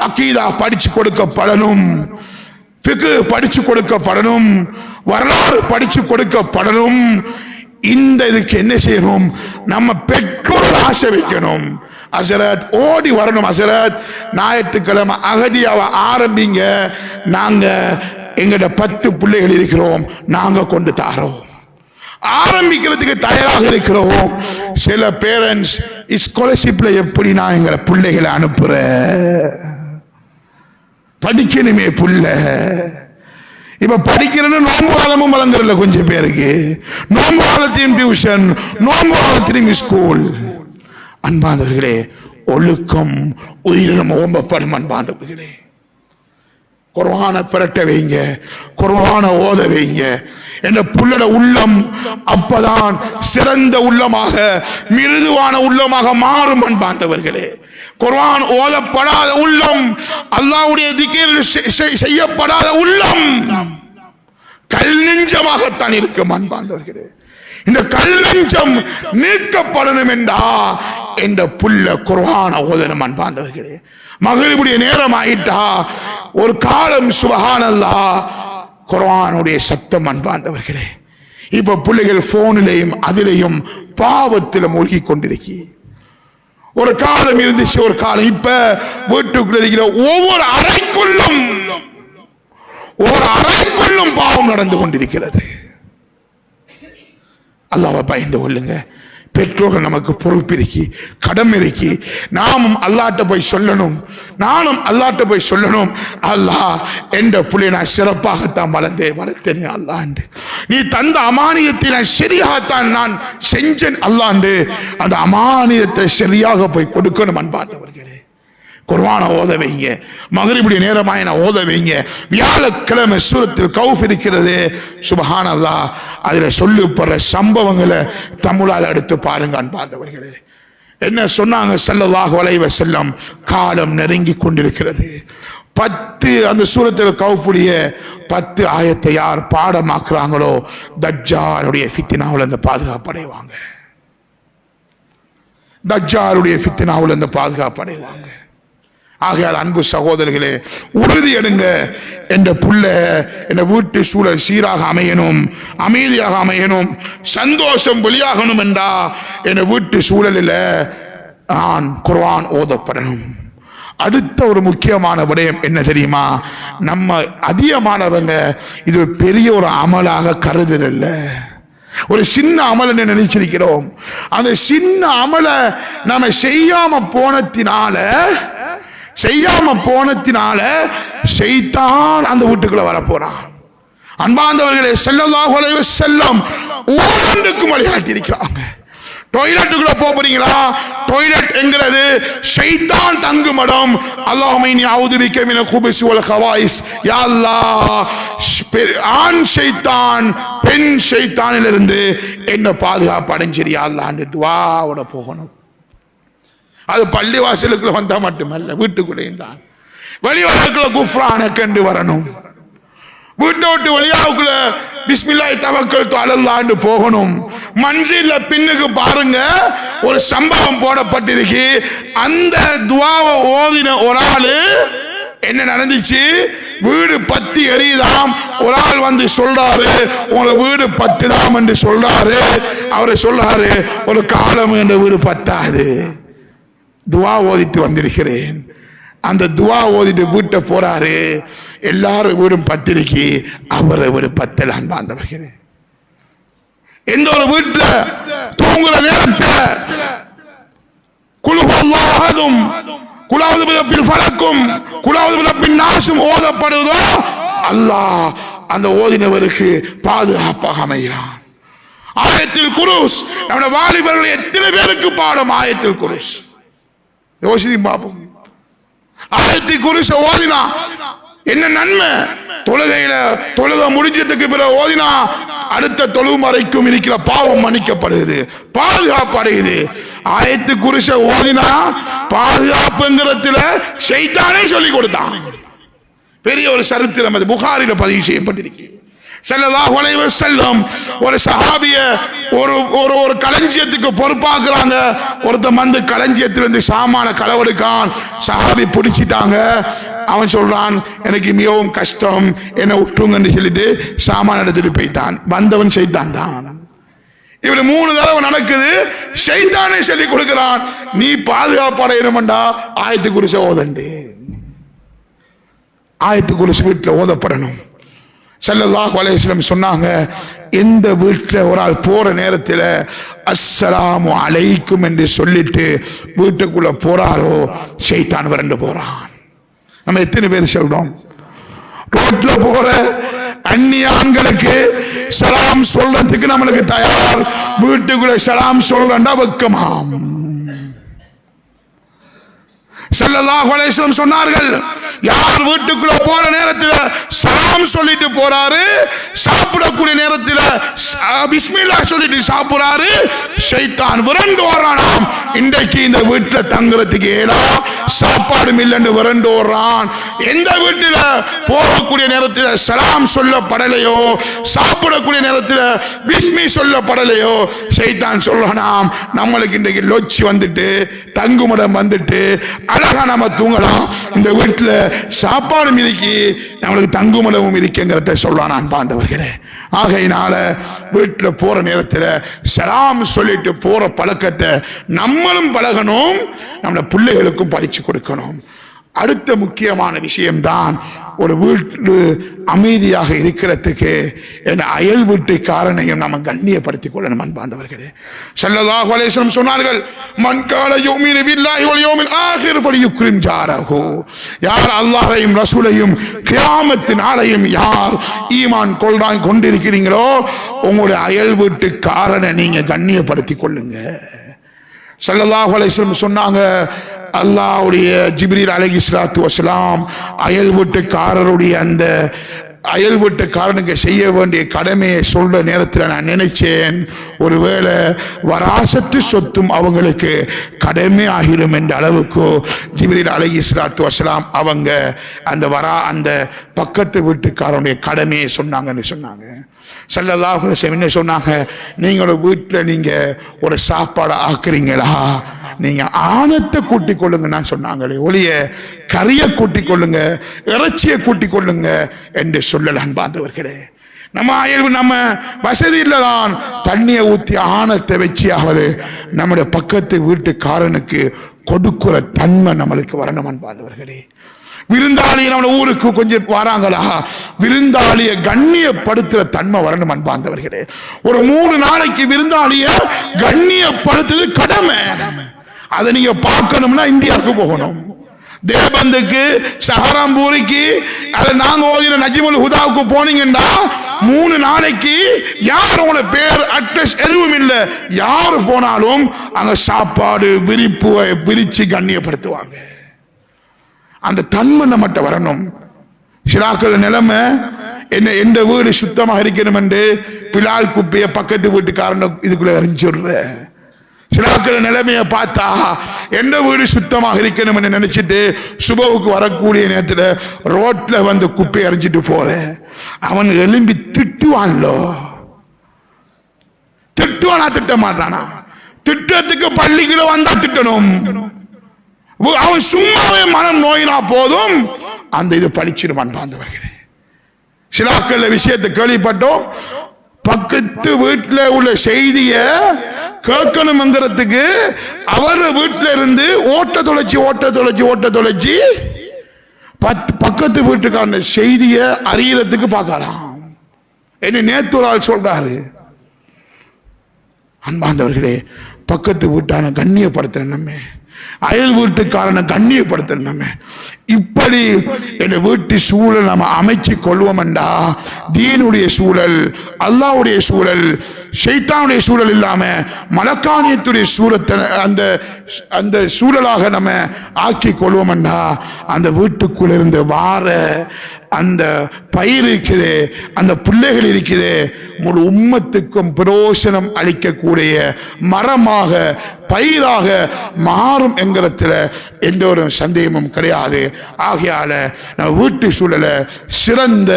அகீதா படிச்சு கொடுக்கப்படணும், ஃபிக்ஹ் படிச்சு கொடுக்கப்படணும், வரலாறு படிச்சு கொடுக்கப்படணும். இந்த இதுக்கு என்ன செய்யணும்? நம்ம பெற்றோர் ஆசை வைக்கணும். ஹசரத் ஓடி வரணும். ஹசரத் ஞாயிற்றுக்கிழமை அகதியாவை ஆரம்பிங்க, நாங்க எங்கட 10 பிள்ளைகள் இருக்கிறோம், நாங்க கொண்டு தாரோம், ஆரம்பிக்கிறதுக்கு தயாராக இருக்கிறோம். சில பேரண்ட்ஸ் ஸ்காலர்ஷிப்ல எப்படி நான் எங்களை பிள்ளைகளை அனுப்புற, படிக்கணுமே புள்ள, இப்ப படிக்கிறேன்னு நோன்பு காலமும் வழங்குறல, கொஞ்சம் பேருக்கு நோன்பு காலத்தையும் டியூஷன், நோன்பு காலத்திலும் ஸ்கூல். அன்பாந்தவர்களே, ஒழுக்கம் உயிரினம் ஓம்பப்படும். அன்பாந்தவர்களே, குர்ஆன பிரட்ட வைங்க, குர்ஆன ஓத வைங்க. என்ற புள்ளட உள்ளம் அப்பதான் சிறந்த உள்ளமாக, மிருதுவான உள்ளமாக மாறும். அன்பாந்தவர்களே, குர்ஆன் ஓதப்படாத உள்ளம், அல்லாஹ்வுடைய திக்ர் செய்யப்படாத உள்ளம் கல் நெஞ்சமாகத்தான் இருக்கும். அன்பாந்தவர்களே, இந்த கல் நெஞ்சம் நீக்கப்படணும் என்றா என்ற புள்ள குர்ஆன ஓதணும். அன்பாந்தவர்களே, மக்ரிபுடைய நேரம் ஆயிட்டா ஒரு காலம் சுப்ஹானல்லாஹ் குர்ஆனுடைய சத்தம். அன்பாந்தவர்களே, இப்ப பிள்ளைகள் போனிலையும் அதிலையும் பாவத்தில் மூழ்கி கொண்டிருக்கி. ஒரு காலம் இருந்துச்சு, ஒரு காலம். இப்ப வீட்டுக்குள்ள இருக்கிற ஒவ்வொரு அறைக்குள்ளும் பாவம் நடந்து கொண்டிருக்கிறது. அல்லாஹ்வை பயந்து கொள்ளுங்க. பெற்றோர்கள் நமக்கு பொறுப்பு இருக்கி, கடமை இருக்கி. நாமும் அல்லாஹ்ட்ட போய் சொல்லணும், நானும் அல்லாஹ்ட்ட போய் சொல்லணும், அல்லாஹ் என்ற புள்ளையை நான் சிறப்பாகத்தான் வளர்த்தேன் அல்லாஹ், நீ தந்த அமானியத்தை நான் சரியாகத்தான் நான் செஞ்சேன் அல்லாஹ், அந்த அமானியத்தை சரியாக போய் கொடுக்கணும். அன்பார்ந்தவர்களே, குர்ஆனை ஓத வைங்க, மக்ரிபுடைய நேரமாய் நான் ஓத வைங்க. வியாழக்கிழமை சூரத்துல் கௌஃப் இருக்கிறது, சுப்ஹானல்லாஹ், அதுல சொல்லப்படுற சம்பவங்களை தமிழால் எடுத்து பாருங்க. அன்பார்ந்தவர்களே, என்ன சொன்னாங்க ஸல்லல்லாஹு அலைஹி வஸல்லம்? காலம் நெருங்கி கொண்டிருக்கிறது. 10 அந்த சூரத்துல் கௌஃபுடைய 10 ஆயத்தை யார் பாடமாக்குறாங்களோ தஜ்ஜாலுடைய ஃபித்னாவுல அந்த பாதுகாப்பு அடைவாங்க. தஜ்ஜாலுடைய ஃபித்னாவுல அந்த பாதுகாப்பு அடைவாங்க. ஆகையால் அன்பு சகோதரர்களே, உறுதி எடுங்க, என்ற புள்ள என்ற வீட்டு சூழல் சீராக அமையணும், அமைதியாக அமையணும், சந்தோஷம் வெளியாகணும் என்றா என்ற வீட்டு சூழலில் நான் குர்ஆன் ஓதப்படணும். அடுத்த ஒரு முக்கியமான விடயம் என்ன தெரியுமா? நம்ம அதிகமானவங்க இது பெரிய ஒரு அமலாக கருதுறல்ல, ஒரு சின்ன அமலை நினைச்சிருக்கிறோம். அந்த சின்ன அமலை நம்ம செய்யாம போனத்தினால ஷைத்தான் அந்த வீட்டுக்குள்ள வர போறான். அன்பார்ந்தவர்களே, ஸல்லல்லாஹு அலைஹி வஸல்லம் ஓரண்டுக்கும் வழிகாட்டி இருக்கிறாங்க. டாய்லெட்டுக்குள்ள போறீங்களா? டாய்லெட் என்கிறது ஷைத்தான் தங்கும் இடம். அல்லாஹும்ம இன்னி அஊது பிக மினல் குபுஸி வல் கவாயிஸ். யா அல்லாஹ், ஆண் ஷைத்தான் பெண் ஷைத்தானிலிருந்து என்ன பாதுகாப்பு அடைஞ்சிரியா அல்லாஹ்னு துஆவோட போகணும். அது பள்ளி வாசலுக்குள்ள வந்தா மட்டுமல்ல, வீட்டுக்குள்ளேயும் தான். வெளிவாசலுக்குள்ள குஃப்ரான கண்டு வரணும். வீட்டை விட்டு வெளியாவுக்குள்ள பிஸ்மில்லாஹி தவக்கல்து அலல்லாஹ்னு போகணும். மன்சில்ல பின்னுக்கு பாருங்க, ஒரு சம்பவம் போடப்பட்டிருக்கு. அந்த துஆவை ஓதின ஒரு ஆளு என்ன நடந்துச்சு? வீடு பத்தி எரியுதாம். ஒரு ஆள் வந்து சொல்றாரு, உங்களை வீடு பத்துதாம் என்று சொல்றாரு. அவரை சொல்றாரு, ஒரு காலம் என்ற வீடு பத்தாது, துஆ ஓதிட்டு வந்திருக்கிறேன். அந்த துஆ ஓதிட்டு வீட்டை போறாரு. எல்லாரும் வீடும் பத்திரிக்கை, அவரை ஒரு பத்தல். அன்பார்ந்தவர்களே, எந்த ஒரு வீட்டுல தூங்குற நேரத்தில் குல் ஹுவல்லாஹு அஹதும், குல் அஊது பிரப்பில் ஃபலக்கும், குல் அஊது பிரப்பின் நாஸும் ஓதப்படுதோ அல்லாஹ் அந்த ஓதினவருக்கு பாதுகாப்பாக அமைகிறான். ஆயத்துல் குர்ஸி, நம்முடைய வாலிபர்கள் எத்தனை பேருக்கு பாடம் ஆயத்துல் குர்ஸி? யோசித்து பார்ப்போம். ஆயத்துல் குர்ஸி ஓதினா என்ன நன்மை? தொழுகை முடிஞ்சதுக்கு பிறகு ஓதினா அடுத்த தொழுவு வரைக்கும் இருக்கிற பாவம் மன்னிக்கப்படுகிறது, பாதுகாப்பு அடையுது. ஆயத்துல் குர்ஸி ஓதினா பாதுகாப்புங்கிறதுல ஷைத்தானே சொல்லி கொடுத்தான். பெரிய ஒரு சரித்திரம், அது புகாரில பதிவு செய்யப்பட்டிருக்கிறது. ஸல்லல்லாஹு அலைஹி வஸல்லம் ஒரு சஹாபிய ஒரு களஞ்சியத்துக்கு பொறுப்பாக்குறாங்க. ஒருத்தன் வந்து களஞ்சியத்திலிருந்து சாமான களவெடுக்கான். சஹாபி பிடிச்சிட்டாங்க. அவன் சொல்றான், எனக்கு மிகவும் கஷ்டம், என்னை விட்டுருங்கன்னு சொல்லிட்டு சாமான எடுத்துட்டு போய்த்தான். வந்தவன் ஷைத்தான் தான். இவரு 3 தடவை நடக்குது. ஷைத்தானே சொல்லி கொடுக்கிறான், நீ பாதுகாப்படையணும்டா ஆயத்து குர்சி ஓதண்டு. ஆயத்து குர்சி வீட்டில் ஓதப்படணும். ஸல்லல்லாஹு அலைஹி வஸல்லம் சொன்னாங்க, எந்த வீட்டில் ஒரு ஆள் போற நேரத்தில் அஸ்ஸலாமு அலைக்கும் என்று சொல்லிட்டு வீட்டுக்குள்ள போறாரோ ஷைத்தான் விரண்டு போறான். நம்ம எத்தனை பேர் சொல்றோம்? ரோட்ல போற அந்நிய ஆண்களுக்கு சலாம் சொல்றதுக்கு நம்மளுக்கு தயார், வீட்டுக்குள்ள சலாம் சொல்றா வெக்கமாம். ஸல்லல்லாஹு அலைஹி வஸல்லம் சொன்னார்கள், யார் வீட்டுக்குள்ள போற நேரத்தில் சலாம் சொல்லிட்டு போறாரு, சாப்பிடக்கூடிய நேரத்தில் பிஸ்மில்லாஹ் சொல்லிட்டு சாப்பிடுறாரு, ஷைத்தான் விரண்டு ஓடுறானாம். இன்றைக்கு இந்த வீட்டில் தங்குறதுக்கு ஏலா, சாப்பாடு இல்லைன்னு விரண்டு ஓடுறான். எந்த வீட்டில் போகக்கூடிய நேரத்தில் சலாம் சொல்லப்படலையோ, சாப்பிடக்கூடிய நேரத்தில் பிஸ்மி சொல்லப்படலையோ, ஷைத்தான் சொல்லலாம் நம்மளுக்கு இன்றைக்கு லொச்சி வந்துட்டு தங்குமிடம் வந்துட்டு அழகா நம்ம தூங்கலாம், இந்த வீட்டில் சாப்பாடும் இருக்கு நம்மளுக்கு தங்குமிடமும் இருக்குங்கிறத சொல்லலாம் நான் பாண்டவர்களே. ஆகையினால வீட்டில் போற நேரத்தில் சலாம் சொல்லிட்டு போற பழக்கத்தை நம்மளும் பழகணும், நம்ம பிள்ளைகளுக்கும் படிச்சு கொடுக்கணும். அடுத்த முக்கியமான விஷயம்தான், ஒரு வீட்டு அமைதியாக இருக்கிறதுக்கு என் அயல் வீட்டுக்காரனையும் நம்ம கண்ணியப்படுத்திக் கொள்ளணும் அன்பாண்டவர்களே. ஸல்லல்லாஹு அலைஹி வஸல்லம் சொன்னார்கள், மன் கான யுமினு பில்லாஹி வல் யௌமில் ஆகிர் ஃபல்யுக்ரிம் ஜாரஹு. யார் அல்லாஹ்வையும் ரசூலையும் கியாமத் நாளையும் யார் ஈமான் கொண்டிருக்கிறீங்களோ உங்களுடைய அயல் வீட்டுக்காரனை நீங்க கண்ணியப்படுத்திக் கொள்ளுங்க. ஸல்லல்லாஹு அலைஹி வஸல்லம் சொன்னாங்க, அல்லாஹ்வுடைய ஜிப்ரீல் அலைஹிஸ்ஸலாத்து வஸலாம் அயல் வீட்டுக்காரருடைய அந்த அயல் வீட்டுக்காரனுக்கு செய்ய வேண்டிய கடமையை சொல்ற நேரத்தில் நான் நினைச்சேன், ஒருவேளை வராசத்து சொத்தும் அவங்களுக்கு கடமை ஆகிரும் என்ற அளவுக்கு ஜிப்ரீல் அலைஹிஸ்ஸலாத்து வஸலாம் அவங்க அந்த பக்கத்து வீட்டுக்காரனுடைய கடமையை சொன்னாங்கன்னு சொன்னாங்க. ஸல்லல்லாஹு அலைஹி வஸல்லம் என்ன சொன்னாங்க, நீங்களோட வீட்டில் நீங்க ஒரு சாப்பாடு ஆக்குறீங்களா, நீங்க ஆணத்தை கூட்டிக் கொள்ளுங்க சொன்னாங்களே ஒளிய கறியை கூட்டிக் கொள்ளுங்க, இறைச்சியை கூட்டிக் கொள்ளுங்க என்று சொல்லலாம் பார்த்தவர்களே. நம்ம வசதி இல்லதான், தண்ணியை ஊற்றி ஆணத்தை வச்சியாவது நம்முடைய பக்கத்து வீட்டுக்காரனுக்கு கொடுக்கிற தன்மை நம்மளுக்கு வரணும் பார்த்தவர்களே. விருந்தாளி நம்ம ஊருக்கு கொஞ்சம் வராங்களா, விருந்தாளியை கண்ணியப்படுத்துற தன்மை வரணும் அன்பாந்தவர்களே. ஒரு 3 நாளைக்கு விருந்தாளிய கண்ணியப்படுத்துறது கடமை. அதை நீங்க பார்க்கணும்னா இந்தியாவுக்கு போகணும், தேவபந்துக்கு, சஹராம்பூரிக்கு, அதை நாங்க ஓதின நஜ்முல் ஹுதாவுக்கு போனீங்கன்னா 3 நாளைக்கு யார் உங்களோட பேர் அட்ரஸ் எதுவும் இல்லை, யாரு போனாலும் அங்க சாப்பாடு விரிச்சு கண்ணியப்படுத்துவாங்க. அந்த தன்மை நம்மகிட்ட வரணும். சிலாக்கள் நிலைமை என்ன, எந்த வீடு சுத்தமாக இருக்கணும் என்று பிலால் குப்பையை பக்கத்து வீட்டுக்காரன் இதுக்குள்ள எறிஞ்சுடுற. சிலாக்கள் நிலைமையை பார்த்தா எந்த வீடு சுத்தமாக இருக்கணும் என்று நினைச்சிட்டு சுபவுக்கு வரக்கூடிய நேரத்தில் ரோட்ல வந்து குப்பையை எறிஞ்சிட்டு போற, அவன் எழும்பி திட்டுவான்லோ. திட்டுவானா திட்ட மாட்டானா? திட்டத்துக்கு பள்ளிக்குள்ள வந்தா திட்டணும். அவன் சும்மாவே மனம் நோயினா போதும் அந்த இது படிச்சிருவான் பாந்தவர்களே. சிலாக்கள் விஷயத்தை கேள்விப்பட்டோம், பக்கத்து வீட்டில் உள்ள செய்திய கேட்கணும்ங்கிறதுக்கு அவர் வீட்டில் இருந்து ஓட்ட தொலைச்சி பக்கத்து வீட்டுக்கான செய்திய அறியறதுக்கு பார்க்கலாம். என்ன நேத்து ஒரு ஆள் சொல்றாரு, அன்பாந்தவர்களே பக்கத்து வீட்டான கண்ணியப்படுத்துற நம்ம, அயல் வீட்டுக்காரனை கண்ணியப்படுத்த நம்ம, இப்படி என் வீட்டு சூழல் நம்ம அமைச்சு கொள்வோம் என்றா தீனுடைய சூழல், அல்லாஹ்வுடைய சூழல், ஷைத்தானுடைய சூழல் இல்லாம மலக்கானியத்துடைய சூழத்தை அந்த சூழலாக நம்ம ஆக்கி கொள்வோம் என்றா அந்த வீட்டுக்குள்ள இருந்து வார அந்த பயிர் இருக்குது, அந்த பிள்ளைகள் இருக்குது, முழு உம்மத்துக்கும் பிரயோசனம் அளிக்கக்கூடிய மரமாக பயிராக மாறும் என்கிறதுல எந்த ஒரு சந்தேகமும் கிடையாது. ஆகையால நம்ம வீட்டு சூழலை சிறந்த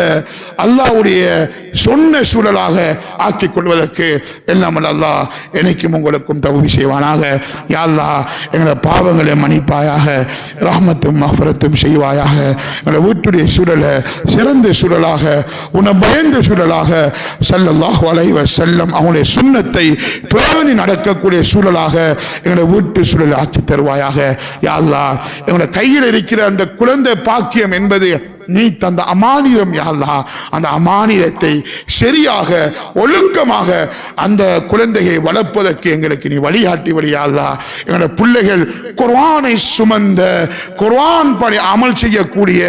அல்லாஹ்வுடைய சொன்ன சூழலாக ஆக்கிக் கொள்வதற்கு எல்லாம் அல்லாஹ் எனக்கும் உங்களுக்கும் தௌஃபீக் செய்வானாக. யா அல்லாஹ் எங்களை பாவங்களை மன்னிப்பாயாக, ரஹ்மத்தும் மஃபிரத்தும் செய்வாயாக. எங்களை வீட்டுடைய சூழலை சிறந்த சூழலாக, உன்னை பயந்த சூழலாக, ஸல்லல்லாஹு அலைஹி வஸல்லம் அவங்களுடைய சுன்னத்தை பேணி நடக்கக்கூடிய சூழலாக எங்களை வீட்டு சூழலை ஆக்கி தருவாயாக. யா அல்லாஹ் எங்களுடைய கையில் இருக்கிற அந்த குழந்தை பாக்கியம் என்பது நீ தந்த அமானிதம் யா அல்லாஹ். அந்த அமானிதத்தை சரியாக ஒழுக்கமாக அந்த குழந்தையை வளர்ப்பதற்கு எங்களுக்கு நீ வழிகாட்டி யா அல்லாஹ். எங்களுடைய பிள்ளைகள் குர்ஆனை சுமந்த, குர்ஆன் படி அமல் செய்யக்கூடிய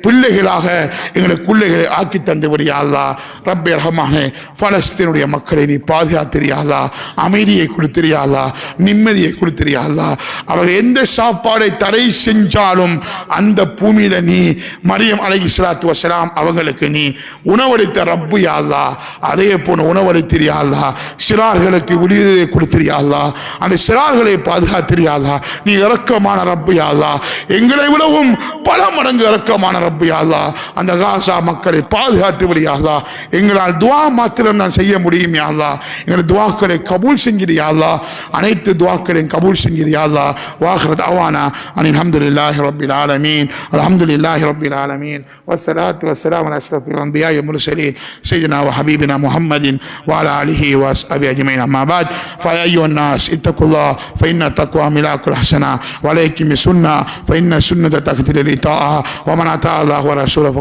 பிள்ளைகளாக எங்களுடைய பிள்ளைகளை ஆக்கி தந்து யா அல்லாஹ். ரப்பே ரஹ்மானே, பலஸ்தீனுடைய மக்களை நீ பாதுகாத்திரியா அல்லாஹ், அமைதியை கொடுத்திரியா அல்லாஹ், நிம்மதியை கொடுத்திரியா அல்லாஹ். அவர்கள் எந்த சாப்பாடை தடை செஞ்சாலும் அந்த பூமியில நீ மரியம் அலைஹிஸ்ஸலாத்து வஸ்ஸலாம் அவங்களுக்கு நீ உணவளித்த ரப்பு யா அல்லாஹ். அதே போல உணவளித்திரியா அல்லாஹ். சிறார்களுக்கு விடுதலை கொடுத்திரியா அல்லாஹ். அந்த சிறார்களை பாதுகாத்திரியா அல்லாஹ். நீ இரக்கமான ரப்பு யா அல்லாஹ். எங்களை விடவும் பல மடங்கு இரக்கமான ரப்பு யா அல்லாஹ். அந்த காசா மக்களை பாதுகாத்து விடியா அல்லாஹ். எங்களால் துவா மாத்திரம் தான் செய்ய முடியும் யா அல்லாஹ். எங்கள் துவாக்களை கபூல் செஞ்சிரியா அல்லாஹ். அனைத்து துவாக்களையும் கபூல் செஞ்சிரியா அல்லாஹ். வாஹிர தஅவானா அனில் ஹம்துலில்லாஹி ரப்பில் ஆலமீன். அல்ஹம்துலில்லாஹி ரப்பில் ஆலமீன். والصلاة والسلام على أشرف الأنبياء والمرسلين سيدنا وحبيبنا محمد وعلى آله وصحبه أجمعين. أما بعد، فيا أيها الناس اتقوا الله فإن التقوى ملاك الحسنة، وعليكم بالسنة فإن السنة تقتضي الإطاعة، ومن أطاع الله ورسوله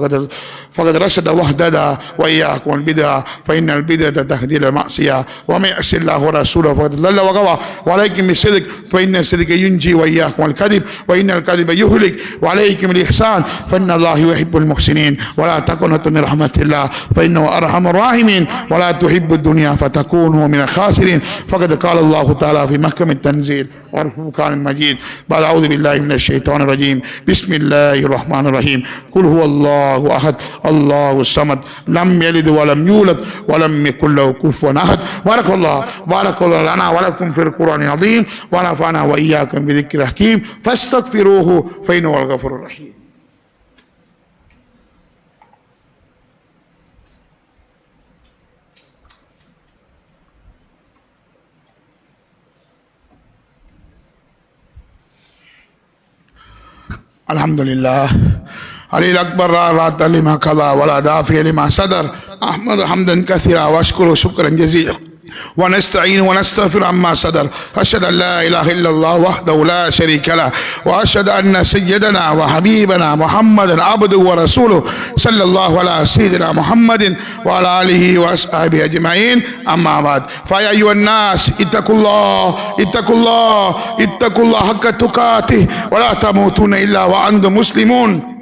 فقد رشد واهتدى. وإياكم البدعة فإن البدعة تهدي إلى المعصية، ومن يعص الله ورسوله فقد ضل وغوى. وعليكم بالصدق فإن الصدق ينجي، وإياكم الكذب فإن الكذب يهلك. وعليكم الإحسان فإن الله يحب المحسنين. ولا تقنطوا من رحمة الله فإنه أرحم الراحمين. ولا تحبوا الدنيا فتكونوا من الخاسرين. فقد قال الله تعالى في محكم التنزيل والفرقان المجيد بعد أعوذ بالله من الشيطان الرجيم بسم الله الرحمن الرحيم قل هو الله أحد الله الصمد لم يلد ولم يولد ولم يكن له كفوا أحد. بارك الله لنا ولكم في القرآن العظيم، ونفعنا وإياكم بذكر الحكيم، فاستغفروه فإنه هو الغفور الرحيم. الحمد لله علي الأكبر لا لما قضى ولا دافع لما صدر. أحمد حمدا كثيرا وأشكره شكرا جزيلا، ونستعين ونستغفر عما صدر. أشهد أن لا إله إلا الله وحده لا شريك له، وأشهد أن سيدنا وحبيبنا محمدا عبده ورسوله صلى الله على سيدنا محمد وعلى آله وأصحابه أجمعين. أما بعد، فيا أيها الناس اتقوا الله حق تقاته، ولا تموتون إلا وأنتم مسلمون،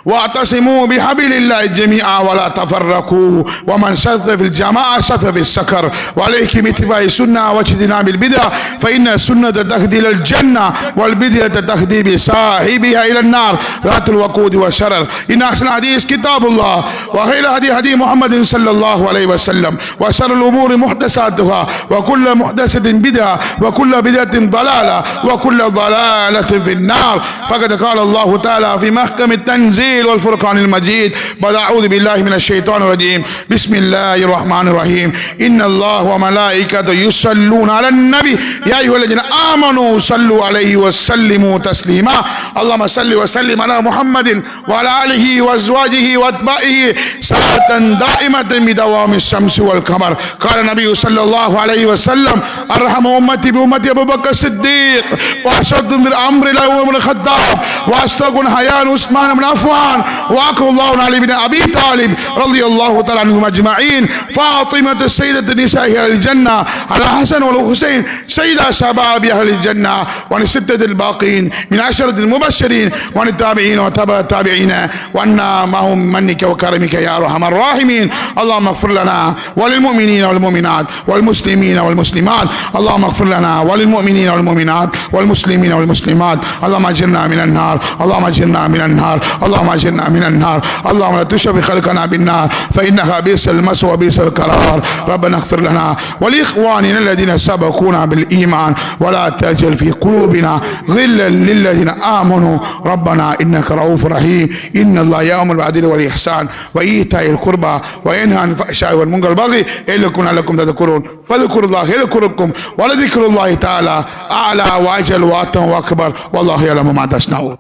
واعتصموا بحبل الله جميعا ولا تفرقوا. ومن شذ في الجماعة شذ في السكر. وعليكم باتباع السنة واجتناب البدع، فإن السنة تهدي إلى الجنة، والبدعة تهدي بصاحبها إلى النار ذات الوقود والشرر. إن أحسن الحديث كتاب الله، وخير الهدي هدي محمد صلى الله عليه وسلم، وشر الأمور محدثاتها، وكل محدثة بدعة، وكل بدعة ضلالة، وكل ضلالة في النار. فقد قال الله تعالى في محكم التنزيل والفرقان المجيد بعد أعوذ بالله من الشيطان الرجيم بسم الله الرحمن الرحيم إن الله وملائكته يصلون على النبي يا أيها الذين آمنوا صلوا عليه وسلموا تسليما. اللهم صل وسلم على محمد وعلى آله وأزواجه وأتباعه صلاة دائمة بدوام الشمس والقمر. قال النبي صلى الله عليه وسلم أرحم أمتي بأمتي أبو بكر الصديق، وأشد من الأمر عمر بن الخطاب، وأصدق حياء عثمان بن عفان، وأقرض الله علي بن أبي طالب رضي الله تعالى عنهم أجمعين. فاطمة السيدة نساء أهل الجنة، على الحسن والحسين سيدة شباب أهل الجنة، وعن الستة الباقين من عشرة المبشرين، وعن التابعين وتبع التابعين، وأنا معهم منك وكرمك يا أرحم الراحمين. اللهم اغفر لنا وللمؤمنين والمؤمنات والمسلمين والمسلمات. اللهم اغفر لنا وللمؤمنين والمؤمنات والمسلمين والمسلمات. اللهم اجرنا من النار، اللهم اجرنا من النار، اللهم اللهم اجرنا من النار اللهم لا تشبه خلقنا بالنار فإنها بئس المسوى وبئس القرار ربنا اغفر لنا ولإخواننا الذين سبقونا بالإيمان ولا تجعل في قلوبنا غلا للذين آمنوا ربنا إنك رؤوف رحيم إن الله يأمر بالعدل والإحسان وإيتاء القربى وينهى عن الفحشاء والمنكر والبغي يعظكم لعلكم تذكرون فاذكروا الله يذكركم ولذكر الله تعالى أعلى وأجل وأتم وأكبر والله يعلم ما تصنعون.